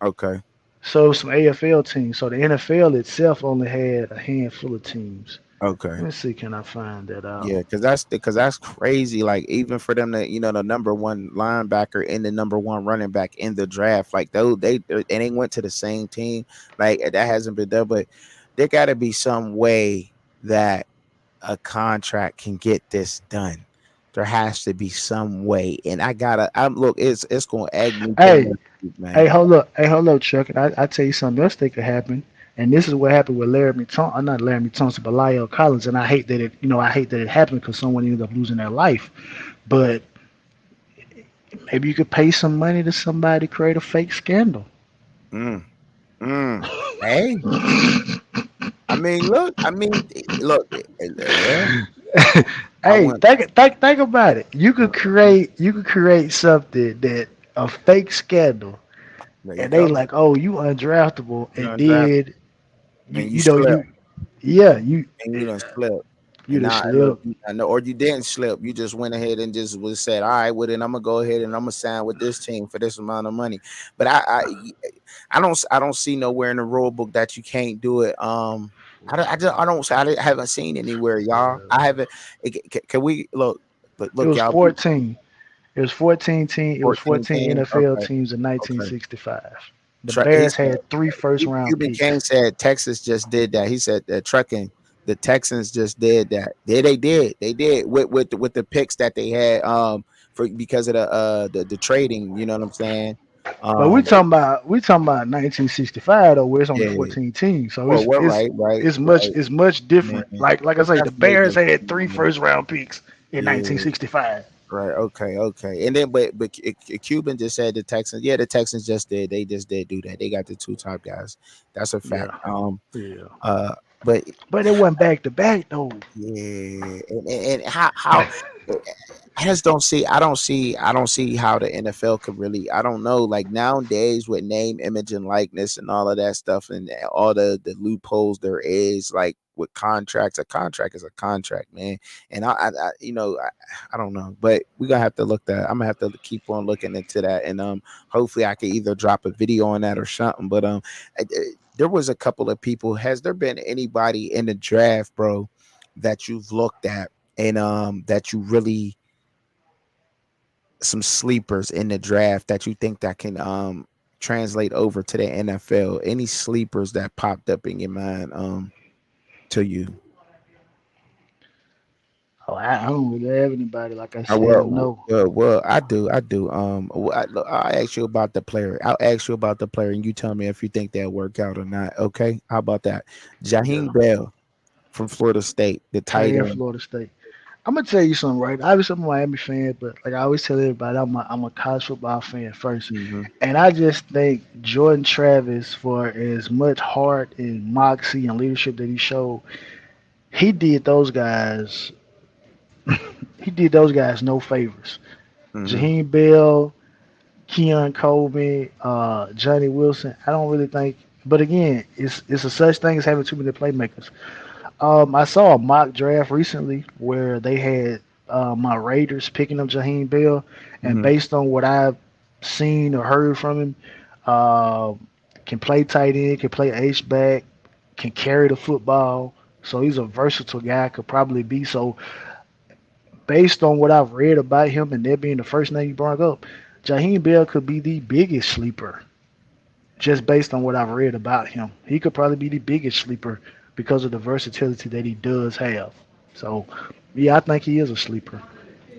Okay, So some AFL teams. So the NFL itself only had a handful of teams. okay. Let me see, can I find that out? Yeah, because that's crazy. Like even for them to the number one linebacker and the number one running back in the draft, like though they and they went to the same team, like that hasn't been done. But there got to be some way that a contract can get this done. There has to be some way, and I gotta. I'm look. It's gonna egg me to Hey, next week, man. Hey, hold up, Chuck. And I tell you something else that could happen. And this is what happened with Laramie Thompson, not Laramie Thompson, but Lyle Collins. And I hate that I hate that it happened because someone ended up losing their life. But maybe you could pay some money to somebody to create a fake scandal. Mm, mm. Hey, I mean, look. I mean, look. Well, I Hey, want. think about it. You could create something that a fake scandal, There you and they go. like, oh, you undraftable, You and know, draft then you and you you know slip you yeah you and you don't slip. you And just now look, slip. I know, or you didn't slip. You just went ahead and just was said, "All right, well then I'm gonna go ahead and I'm gonna sign with this team for this amount of money." But I don't see nowhere in the rule book that you can't do it. I haven't seen anywhere, y'all. I haven't. Can we look? It Look, was y'all. 14. It was 14 14 teams. NFL Okay, teams in okay. 1965. The He Bears said had three first round Cuban picks. King said Texas just did that. He said that trucking the Texans just did that. Yeah, they did. They did with the picks that they had for because of the trading. You know what I'm saying? But we Um, talking about we talking about 1965 though, where it's only yeah. 14 teams. So Well, it's we're it's right, right, it's much right. it's much Man, different. Like I it's say, the definitely Bears had three different. first round picks in Yeah. 1965. Right. Okay. Okay. And then, but Cuban just said the Texans. Yeah, the Texans just did. They just did do that. They got the two top guys. That's a fact. Yeah, yeah. Uh. But But it wasn't back to back though. yeah, and how I don't see how the NFL could really. I don't know. Like nowadays with name, image, and likeness and all of that stuff and all the loopholes there is, like with contracts, a contract is a contract, man. And I don't know, but we're gonna have to look that. I'm gonna have to keep on looking into that, and hopefully I can either drop a video on that or something. But there was a couple of people. Has there been anybody in the draft, bro, that you've looked at and that you really some sleepers in the draft that you think that can translate over to the NFL? Any sleepers that popped up in your mind to you? Oh, I don't really have anybody like I I said. well, No. well, I do. I'll ask you about the player. I'll ask you about the player, and you tell me if you think they'll work out or not. Okay, how about that? Yeah. Jaheim Bell from Florida State, the tight And end. Florida State. I'm gonna tell you something, right? Obviously, I'm a Miami fan, but like I always tell everybody, I'm a college football fan first, Hmm. and I just think Jordan Travis, for as much heart and moxie and leadership that he showed, he did those guys, he did those guys no favors. Hmm. Jaheim Bell, Keon Colby, Johnny Wilson. I don't really think, but again, it's a such thing as having too many playmakers. I saw a mock draft recently where they had my Raiders picking up Jaheim Bell, and Hmm. based on what I've seen or heard from him, uh, can play tight end, can play H back, can carry the football. So he's a versatile guy. Could probably be so. Based on what I've read about him and that being the first name you brought up, Jaheim Bell could be the biggest sleeper just based on what I've read about him. He could probably be the biggest sleeper because of the versatility that he does have. So, yeah, I think he is a sleeper.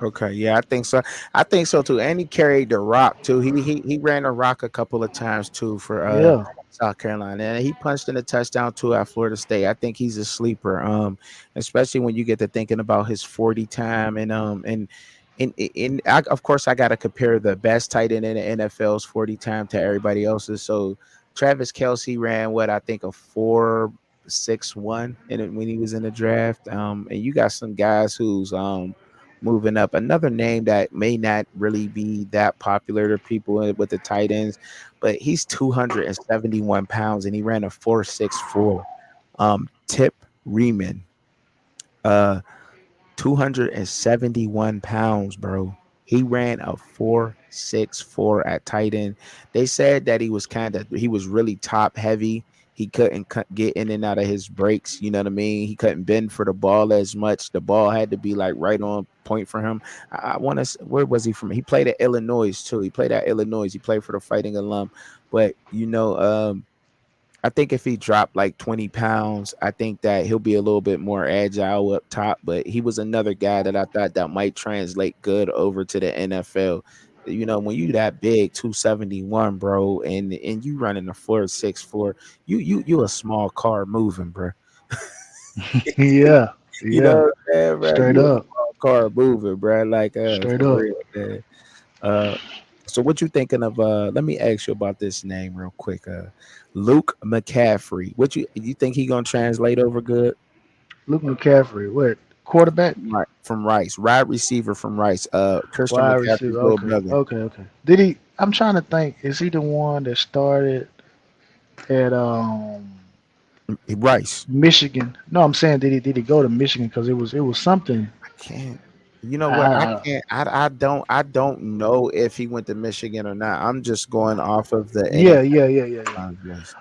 Okay, yeah, I think so. I think so too. And he carried the rock too. He ran the rock a couple of times too for Yeah. South Carolina, and he punched in a touchdown too at Florida State. I think he's a sleeper. Especially when you get to thinking about his 40 time of course I got to compare the best tight end in the NFL's 40 time to everybody else's. So Travis Kelsey ran what I think a 4.61 when he was in the draft. And you got some guys who's moving up. Another name that may not really be that popular to people with the tight ends, but he's 271 pounds and he ran a 4.64. Tip Riemann, uh, 271 pounds, bro. He ran a 4.64 at tight end. They said that he was really top heavy. He couldn't get in and out of his breaks. You know what I mean? He couldn't bend for the ball as much. The ball had to be like right on point for him. I want to. Where was he from? He played at Illinois too. He played at Illinois. He played for the Fighting Alum. But I think if he dropped like 20 pounds, I think that he'll be a little bit more agile up top. But he was another guy that I thought that might translate good over to the NFL. When you that big, 271, bro, and you running a 4.64, you a small car moving, bro. Yeah. You know Yeah. what I'm saying, bro? Straight You a up. small car moving, bro. Like Straight for up. real, man. Uh, so what you thinking of? Let me ask you about this name real quick. Luke McCaffrey. You think he gonna translate over good? Luke McCaffrey, what quarterback? Right from Rice, wide receiver from Rice. Christian Wide McCaffrey's receiver. little Okay. brother. Okay. Okay. Did he? I'm trying to think. Is he the one that started at Rice. Michigan? No, I'm saying did he go to Michigan because it was something. I can't. You know what? I Uh, can't. I don't know if he went to Michigan or not. I'm just going off of the yeah. NFL Yeah. Yeah. Yeah. Yeah. list.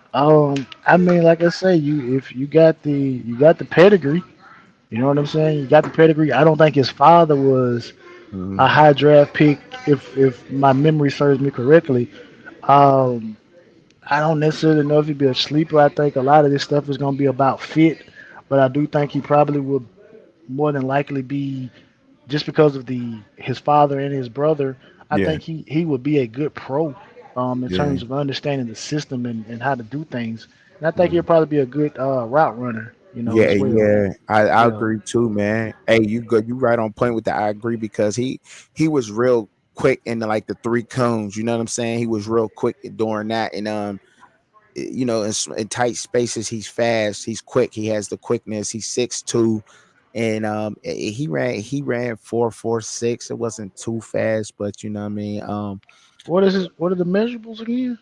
I mean, like I say, if you got the pedigree, you know what I'm saying. You got the pedigree. I don't think his father was a Mhm. high draft pick, if my memory serves me correctly. Um, I don't necessarily know if he'd be a sleeper. I think a lot of this stuff is going to be about fit, but I do think he probably will more than likely be just because of the his father and his brother. I Yeah, think he would be a good pro, in yeah, terms of understanding the system and how to do things. And I think he'll mhm. probably be a good route runner, Yeah, as well. yeah. I Yeah. agree too, man. Hey, you good? You right on point with that. I agree because he was real quick in like the three cones. You know what I'm saying? He was real quick during that, and in tight spaces, he's fast. He's quick. He has the quickness. He's 6'2", and he ran 4.46. It wasn't too fast, but you know what I mean. What are the measurables again?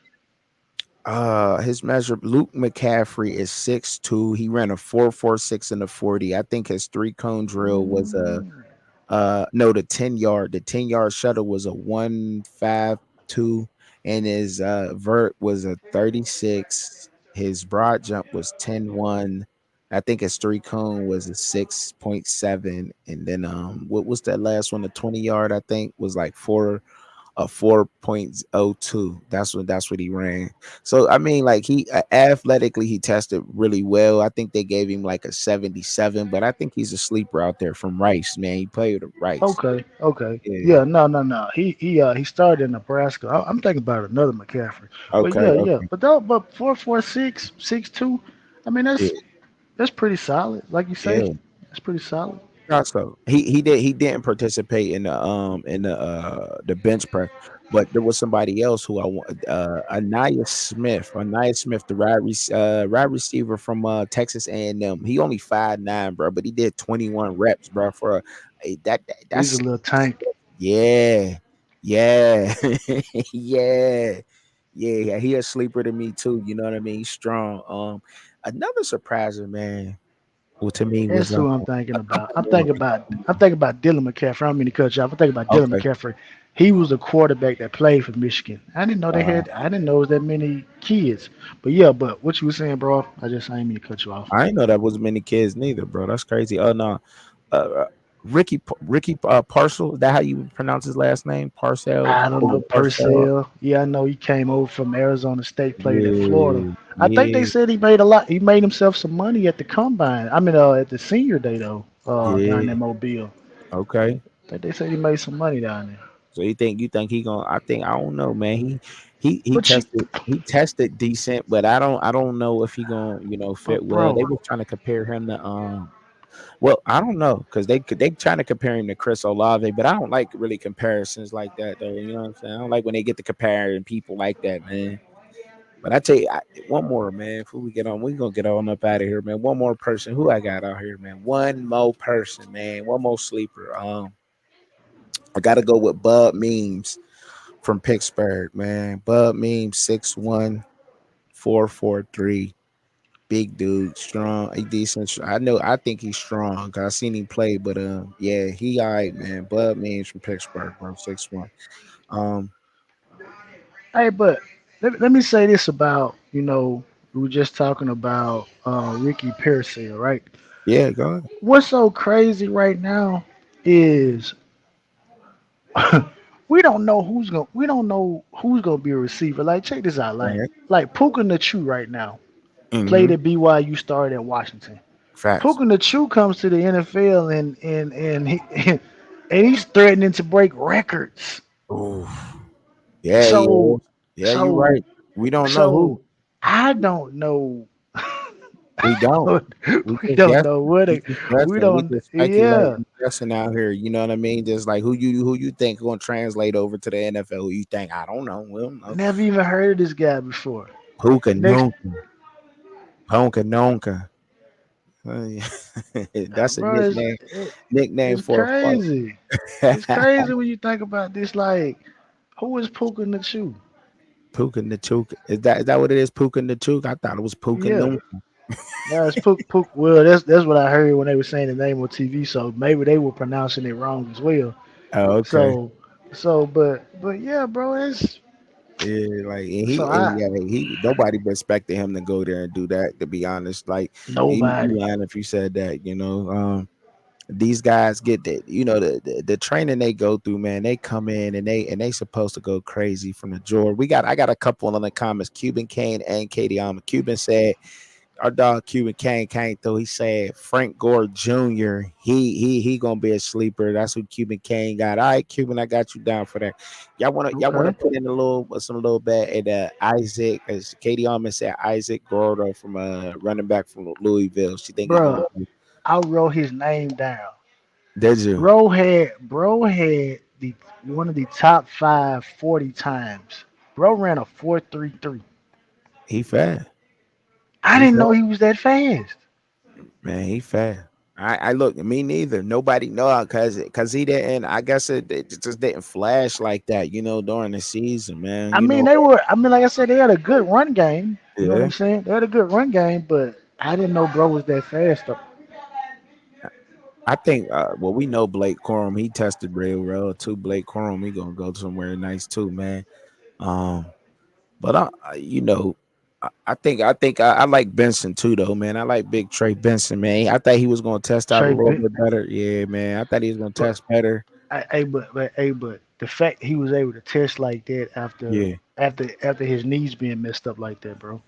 His measure Luke McCaffrey is 6'2". He ran a 4.46 in the 40. I think his three cone drill was a Mm, no, the 10 yard shuttle was a 1.52, and his vert was a 36. His broad jump was 10.1. I think his three cone was a 6.7, and then what was that last one? The 20 yard I think was like 4.02. That's what he ran. So I mean, like he athletically he tested really well. I think they gave him like a 77, but I think he's a sleeper out there from Rice, man. He played with Rice. okay. Okay. Yeah. Yeah. No. No. No. He started in Nebraska. I'm thinking about another McCaffrey. But Okay. yeah. Yeah. Okay. But 4.46, 6'2". I mean Yeah. that's pretty solid. Like you say, Yeah. that's pretty solid. Also, he didn't participate in the bench press, but there was somebody else who I want, Anaya Smith, the wide receiver from Texas A&M. He only 5'9", bro, but he did 21 reps, bro. He's a That's little tank. yeah, yeah, yeah, yeah. He a sleeper to me too. You know what I mean? He's strong. Another surpriser, man. Well, to me was That's who I'm thinking a about. couple I'm more. thinking about I'm thinking about Dylan McCaffrey. I don't mean to cut you off. I'm thinking about Dylan Okay. McCaffrey. He was the quarterback that played for Michigan. I didn't know they Uh, had. I didn't know it was that many kids. But yeah, but what you were saying, bro? I didn't mean to cut you off. I ain't know that was many kids neither, bro. That's crazy. Oh no, Ricky Parcel. Is that how you pronounce his last name? Parcel. I don't Is know it Parcel? Purcell. Yeah, I know he came over from Arizona State, played at Florida. Yeah, I think they yeah, said he made a lot. He made himself some money at the combine. I mean, at the senior day though, down yeah. in Mobile. Okay. think they said he made some money down there. So you think he gonna? I don't know, man. He But you, tested decent, but I don't know if he gonna fit but well. They bro, were trying to compare him to well, I don't know because they trying to compare him to Chris Olave, but I don't like really comparisons like that though. You know what I'm saying? I don't like when they get to comparing people like that, man. But I tell you, one more, man. Before we get on, we gonna get on up out of here, man. One more person. Who I got out here, man? One more person, man. One more sleeper. I gotta go with Bud Memes from Pittsburgh, man. Bud Memes 6'1", 4'3". Big dude, strong, a decent. I think he's strong. 'Cause I seen him play, but yeah, he all right, man. Bud Means from Pittsburgh, bro, 6'1". Um, hey, but let me say this about we were just talking about Ricky Pearsall, right? yeah, go ahead. What's so crazy right now is we don't know who's gonna be a receiver. Like check this out, Right. like Puka Nachu right now Mm-hmm. played at BYU, started at Washington. Facts. Puka Nachu comes to the NFL and he and he's threatening to break records. Oh, yeah, yeah, So yeah. You're so right. We don't know who. so I don't know. We don't. We We just don't guess. know what We it, just we guessing. We don't just speculate. yeah. We guessing out here. You know what I mean? Just like who you think going to translate over to the NFL? Who you think? I don't know. We don't know. Never even heard of this guy before. Puka Next Nunca. Ponka Nonka. Yeah. That's a bro, nickname it's for a crazy. It's fight. crazy when you think about this. Like, who is Puka Nachu? Puka Nachuka. Is that what it is? Puka Nachuka? I thought it was Puka Yeah, Nunca. no, it's Puka. Well, that's what I heard when they were saying the name on TV. So maybe they were pronouncing it wrong as well. Oh, okay. So, but yeah, bro, it's Yeah, like and so and I yeah, he nobody expected him to go there and do that. To be honest, like you nobody. lying if you said that. These guys get that. The training they go through, man. They come in and they supposed to go crazy from the drawer. I got a couple in the comments. Cuban Kane and Katie Alma. Cuban said our dog Cuban Kane came through. He said Frank Gore Jr. He gonna be a sleeper. That's what Cuban Kane got. All right, Cuban, I got you down for that. Y'all wanna Okay, put in a little bit at Isaac, as Katie Allman said, Isaac Gordo from running back from Louisville. She think he gonna bro, be. I wrote his name down. Did you? Bro had the one of the top 5 40 times. Bro ran a 4.33. He fast. I He didn't know fast. he was that fast. Man, he fast. I look, me neither. Nobody know cause he didn't. I guess it just didn't flash like that, during the season, man. I mean, like I said, they had a good run game. You know what Yeah. I'm saying? They had a good run game, but I didn't know bro was that fast though. I think well we know Blake Corum, he tested real well too. Blake Corum, he gonna go somewhere nice too, man. Um but I like Benson too though, man. I like big Trey Benson, man. I thought he was gonna test out a Trey little bit, bit better. Yeah, man. I thought he was gonna but test better. but the fact he was able to test like that Yeah, after his knees being messed up like that, bro.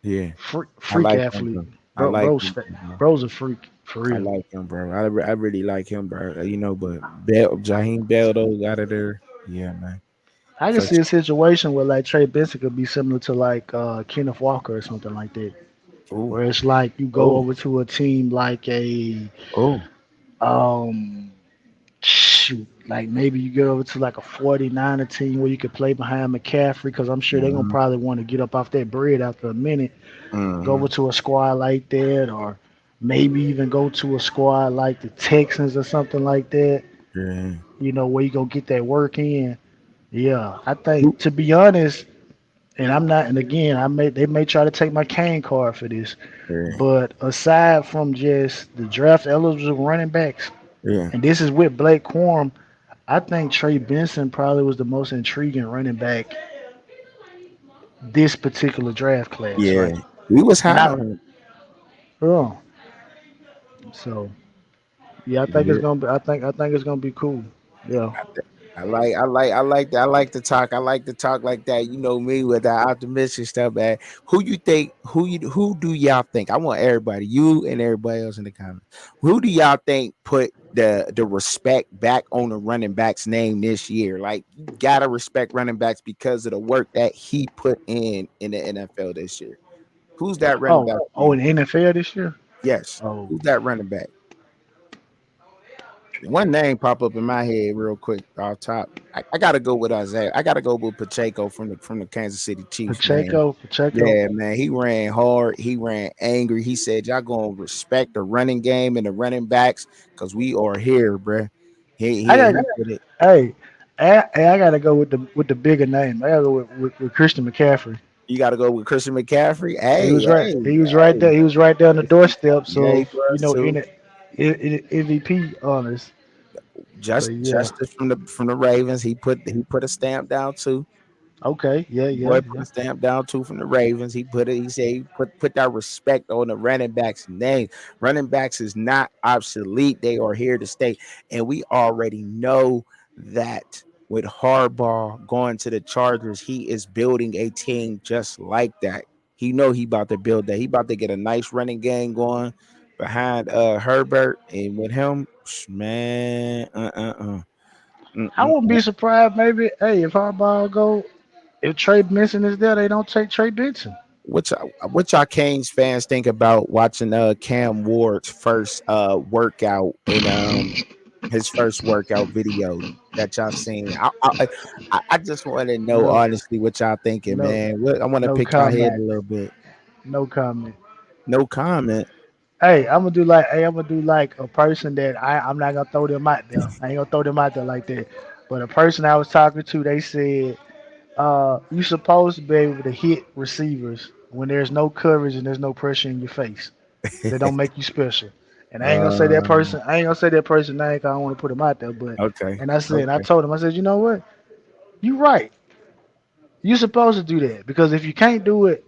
yeah. I Freak like him, athlete, bro. I like him, bro. bro's a freak for I real. like him, bro. I really like him, bro. But Bell, Jaheim Bell though out of there. Yeah, man. I can For see a situation where like Trey Benson could be similar to like Kenneth Walker or something like that, oh, where it's like you go oh, over to a team like a oh. um shoot, like maybe you get over to like a 49er team where you could play behind McCaffrey because I'm sure they're gonna Mm-hmm. probably want to get up off that bread after a minute. Go Mm-hmm. over to a squad like that, or maybe even go to a squad like the Texans or something like that. Yeah. Where you go get that work in. Yeah, I think to be honest, and I'm not, and again, they may try to take my cane card for this, Yeah. but aside from just the draft eligible running backs, Yeah. and this is with Blake Corum, I think Trey Benson probably was the most intriguing running back this particular draft class, Yeah. right? We was And high on him. oh, so yeah, I think it's Yeah. gonna be, I think it's gonna be cool. Yeah, I like to talk. I like to talk like that. You know me with that optimistic stuff, man. Who you think? Who do y'all think? I want everybody, you and everybody else in the comments. Who do y'all think put the respect back on the running back's name this year? Like you gotta respect running backs because of the work that he put in the NFL this year. Who's that running Oh, back? oh, in the NFL this year. Yes. Oh, Who's that running back? One name pop up in my head real quick off top. I gotta go with Isaiah. I gotta go with Pacheco from the Kansas City Chiefs, man. Pacheco. Yeah, man. He ran hard. He ran angry. He said, "Y'all gonna respect the running game and the running backs because we are here, bruh." I got. He put it. Hey, I gotta go with the bigger name. I gotta go with Christian McCaffrey. You gotta go with Christian McCaffrey. He Hey, was right. hey, He was right hey. there. He was right there on the doorsteps Yeah, he of was too. MVP honors. So yeah. Justice from the Ravens. He put a stamp down too. Okay. Yeah. Boy Yeah. put Yeah. a stamp down too from the Ravens. He put it. He said he put that respect on the running backs' name. Running backs is not obsolete. They are here to stay, and we already know that with Harbaugh going to the Chargers, he is building a team just like that. He know he about to build that. He about to get a nice running game going behind Herbert, and with him, man, I wouldn't mm-mm. be surprised. Maybe. Hey, if Harbaugh go, if Trey Benson is there, they don't take Trey Benson. What y'all Canes fans think about watching Cam Ward's first workout in his first workout video that y'all seen? I just want to know No. honestly what y'all thinking, No. man. I want to No pick y'all head comment. a little bit. No comment. No comment. Hey, I'm gonna do like a person that I'm not gonna throw them out there. I ain't gonna throw them out there like that. But a person I was talking to, they said, you supposed to be able to hit receivers when there's no coverage and there's no pressure in your face. That don't make you special. And I ain't gonna say that uh, person. I ain't gonna say that person name 'cause I don't want to put him out there. But okay, and I said, I okay. told him, I said, you know what? You right. You supposed to do that because if you can't do it,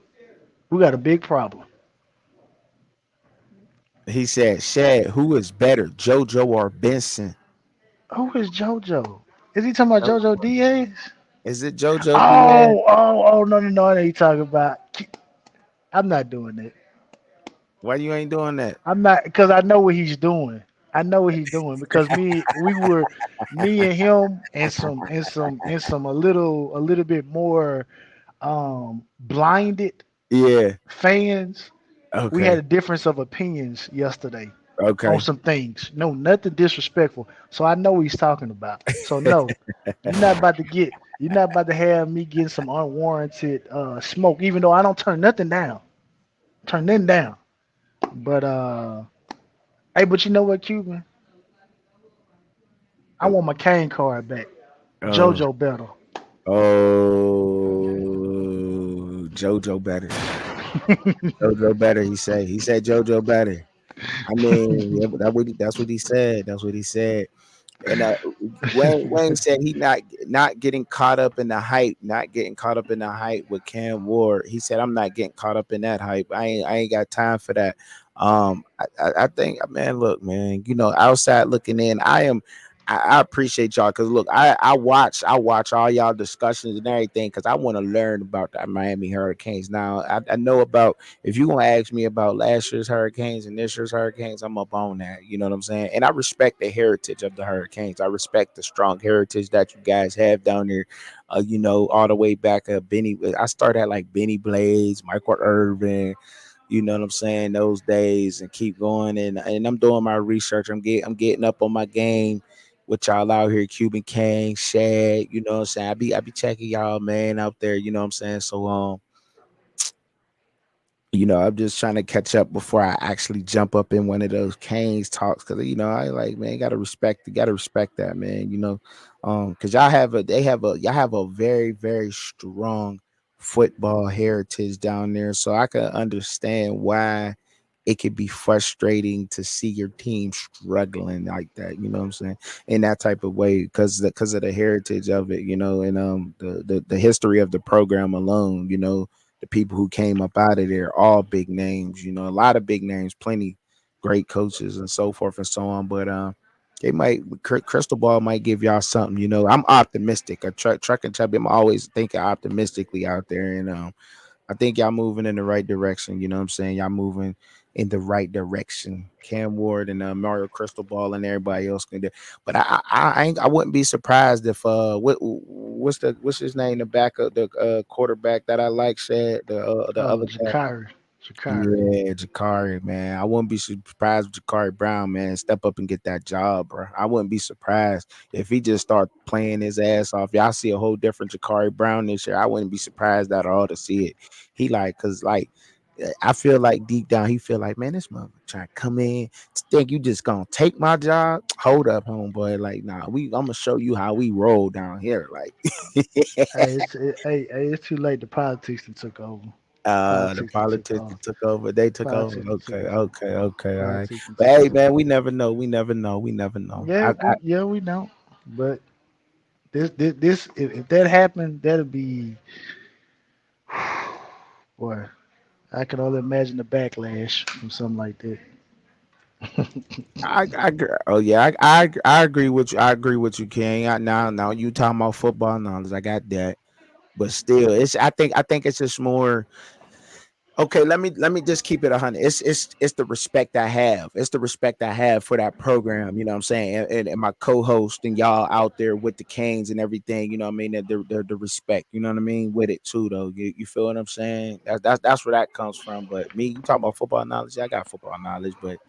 we got a big problem. He said, "Shad, who is better, JoJo or Benson?" Who is JoJo? Is he talking about Oh, JoJo Diaz? is it JoJo Diaz? Oh, no, no, no. I know you talking about. I'm not doing that. Why you ain't doing that? I'm not because I know what he's doing. I know what he's doing because me and him and some a little bit more blinded Yeah. fans. We had Okay. a difference of opinions yesterday on Okay. some things. No, nothing disrespectful. So I know what he's talking about. So no, you're not about to have me getting some unwarranted smoke, even though I don't turn nothing down. Turn nothing down. But hey, but you know what, Cuban? I want my cane card back. Oh, JoJo better. oh, JoJo better. JoJo better. He said JoJo better. I mean, yeah, but that's what he said. That's what he said. And Wayne said he not getting caught up in the hype, not getting caught up in the hype with Cam Ward. He said, "I'm not getting caught up in that hype. I ain't got time for that." I think, man, look, man, outside looking in, I appreciate y'all because look, I watch all y'all discussions and everything because I want to learn about the Miami Hurricanes. Now I know about if you gonna ask me about last year's Hurricanes and this year's Hurricanes, I'm up on that. You know what I'm saying? And I respect the heritage of the Hurricanes. I respect the strong heritage that you guys have down there. All the way back at Benny. I started at like Benny Blades, Michael Irvin. You know what I'm saying? Those days and keep going and I'm doing my research. I'm getting up on my game with y'all out here, Cuban King, Shad, you know what I'm saying? I be checking y'all, man, out there, you know what I'm saying? So I'm just trying to catch up before I actually jump up in one of those Canes talks because I like, man, gotta respect that, man. Because y'all have a very, very strong football heritage down there. So I can understand why it could be frustrating to see your team struggling like that, you know what I'm saying? In that type of way, because of the heritage of it, and the history of the program alone, the people who came up out of there, all big names, a lot of big names, plenty great coaches and so forth and so on. But They might crystal ball might give y'all something. I'm optimistic. A truck and chubby. I'm always thinking optimistically out there, and I think y'all moving in the right direction. You know what I'm saying? Y'all moving in the right direction. Cam Ward and Mario Cristobal and everybody else can do. But I wouldn't be surprised if what's his name, the backup, the quarterback that I like, said the other guy. Jakari. Yeah, Jakari, man. I wouldn't be surprised if Jakari Brown, man, step up and get that job, bro. I wouldn't be surprised if he just start playing his ass off. Y'all see a whole different Jakari Brown this year. I wouldn't be surprised at all to see it. He cause I feel like deep down he feel like, man, this mother trying to come in. Think you just gonna take my job? Hold up, homeboy. Like, nah, I'm gonna show you how we roll down here. Like, It's too late. The politics that took over. The politics that took over. They took over. Okay. All right. Politics that But took hey, over. man, we never know. We never know. We don't. But this if that happened, that'll be boy. I can only imagine the backlash from something like that. Oh yeah, I agree with you. I agree with you, King. Now you talking about football knowledge. I got that, but still, I think it's just more. Okay, let me just keep it 100. It's the respect I have. It's the respect I have for that program. You know what I'm saying, and my co-host and y'all out there with the Canes and everything. You know what I mean. The respect. You know what I mean with it too, though. You feel what I'm saying? That's where that comes from. But me, you talking about football knowledge? I got football knowledge, but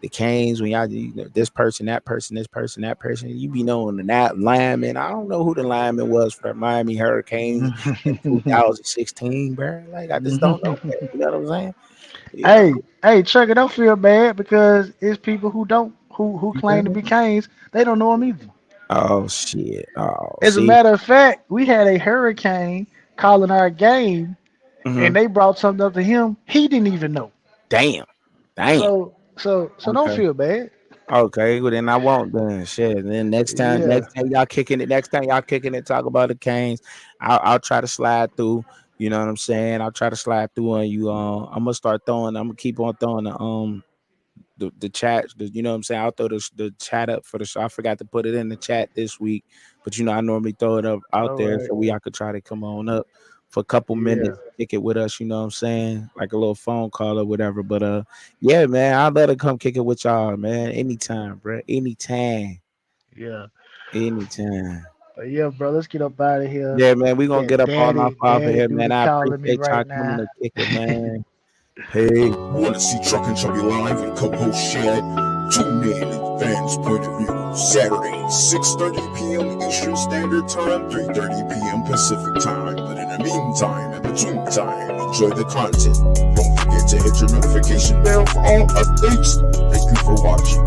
the Canes, when y'all this person, that person, this person, that person, you be knowing that lineman. I don't know who the lineman was for the Miami Hurricanes in 2016, bro. Like I just don't know that. You know what I'm saying? Hey, Chuck, don't feel bad because it's people who claim to be Canes. They don't know him either. Oh shit. Oh, As a see. matter of fact, we had a hurricane calling our game, and Mhm. they brought something up to him he didn't even know. Damn. So don't Okay. feel bad. Okay. Well, then I won't. Then shit. And then Yeah. next time y'all kicking it. Next time y'all kicking it. Talk about the Canes. I'll try to slide through. You know what I'm saying? I'll try to slide through on you. I'm gonna start throwing. I'm gonna keep on throwing the chat. You know what I'm saying? I'll throw the chat up for the show. I forgot to put it in the chat this week, but I normally throw it up out All there right. so y'all could try to come on up for a couple Yeah. minutes, kick it with us. You know what I'm saying? Like a little phone call or whatever. But yeah, man, I'd let her come kick it with y'all, man. Anytime, bro. Yeah. Anytime. But yeah, bro, let's get up out of here. Yeah, man, we gonna That get up on off of daddy here, man. duty I calling me appreciate y'all right coming now. to kick it, man. Hey. Want to see Truck and Chubby live with co-host Shad? Tune in at Fans Point of View, Saturday, 6:30 p.m. Eastern Standard Time, 3:30 p.m. Pacific Time. But in the meantime, in between time, enjoy the content. Don't forget to hit your notification bell for all updates. Thank you for watching.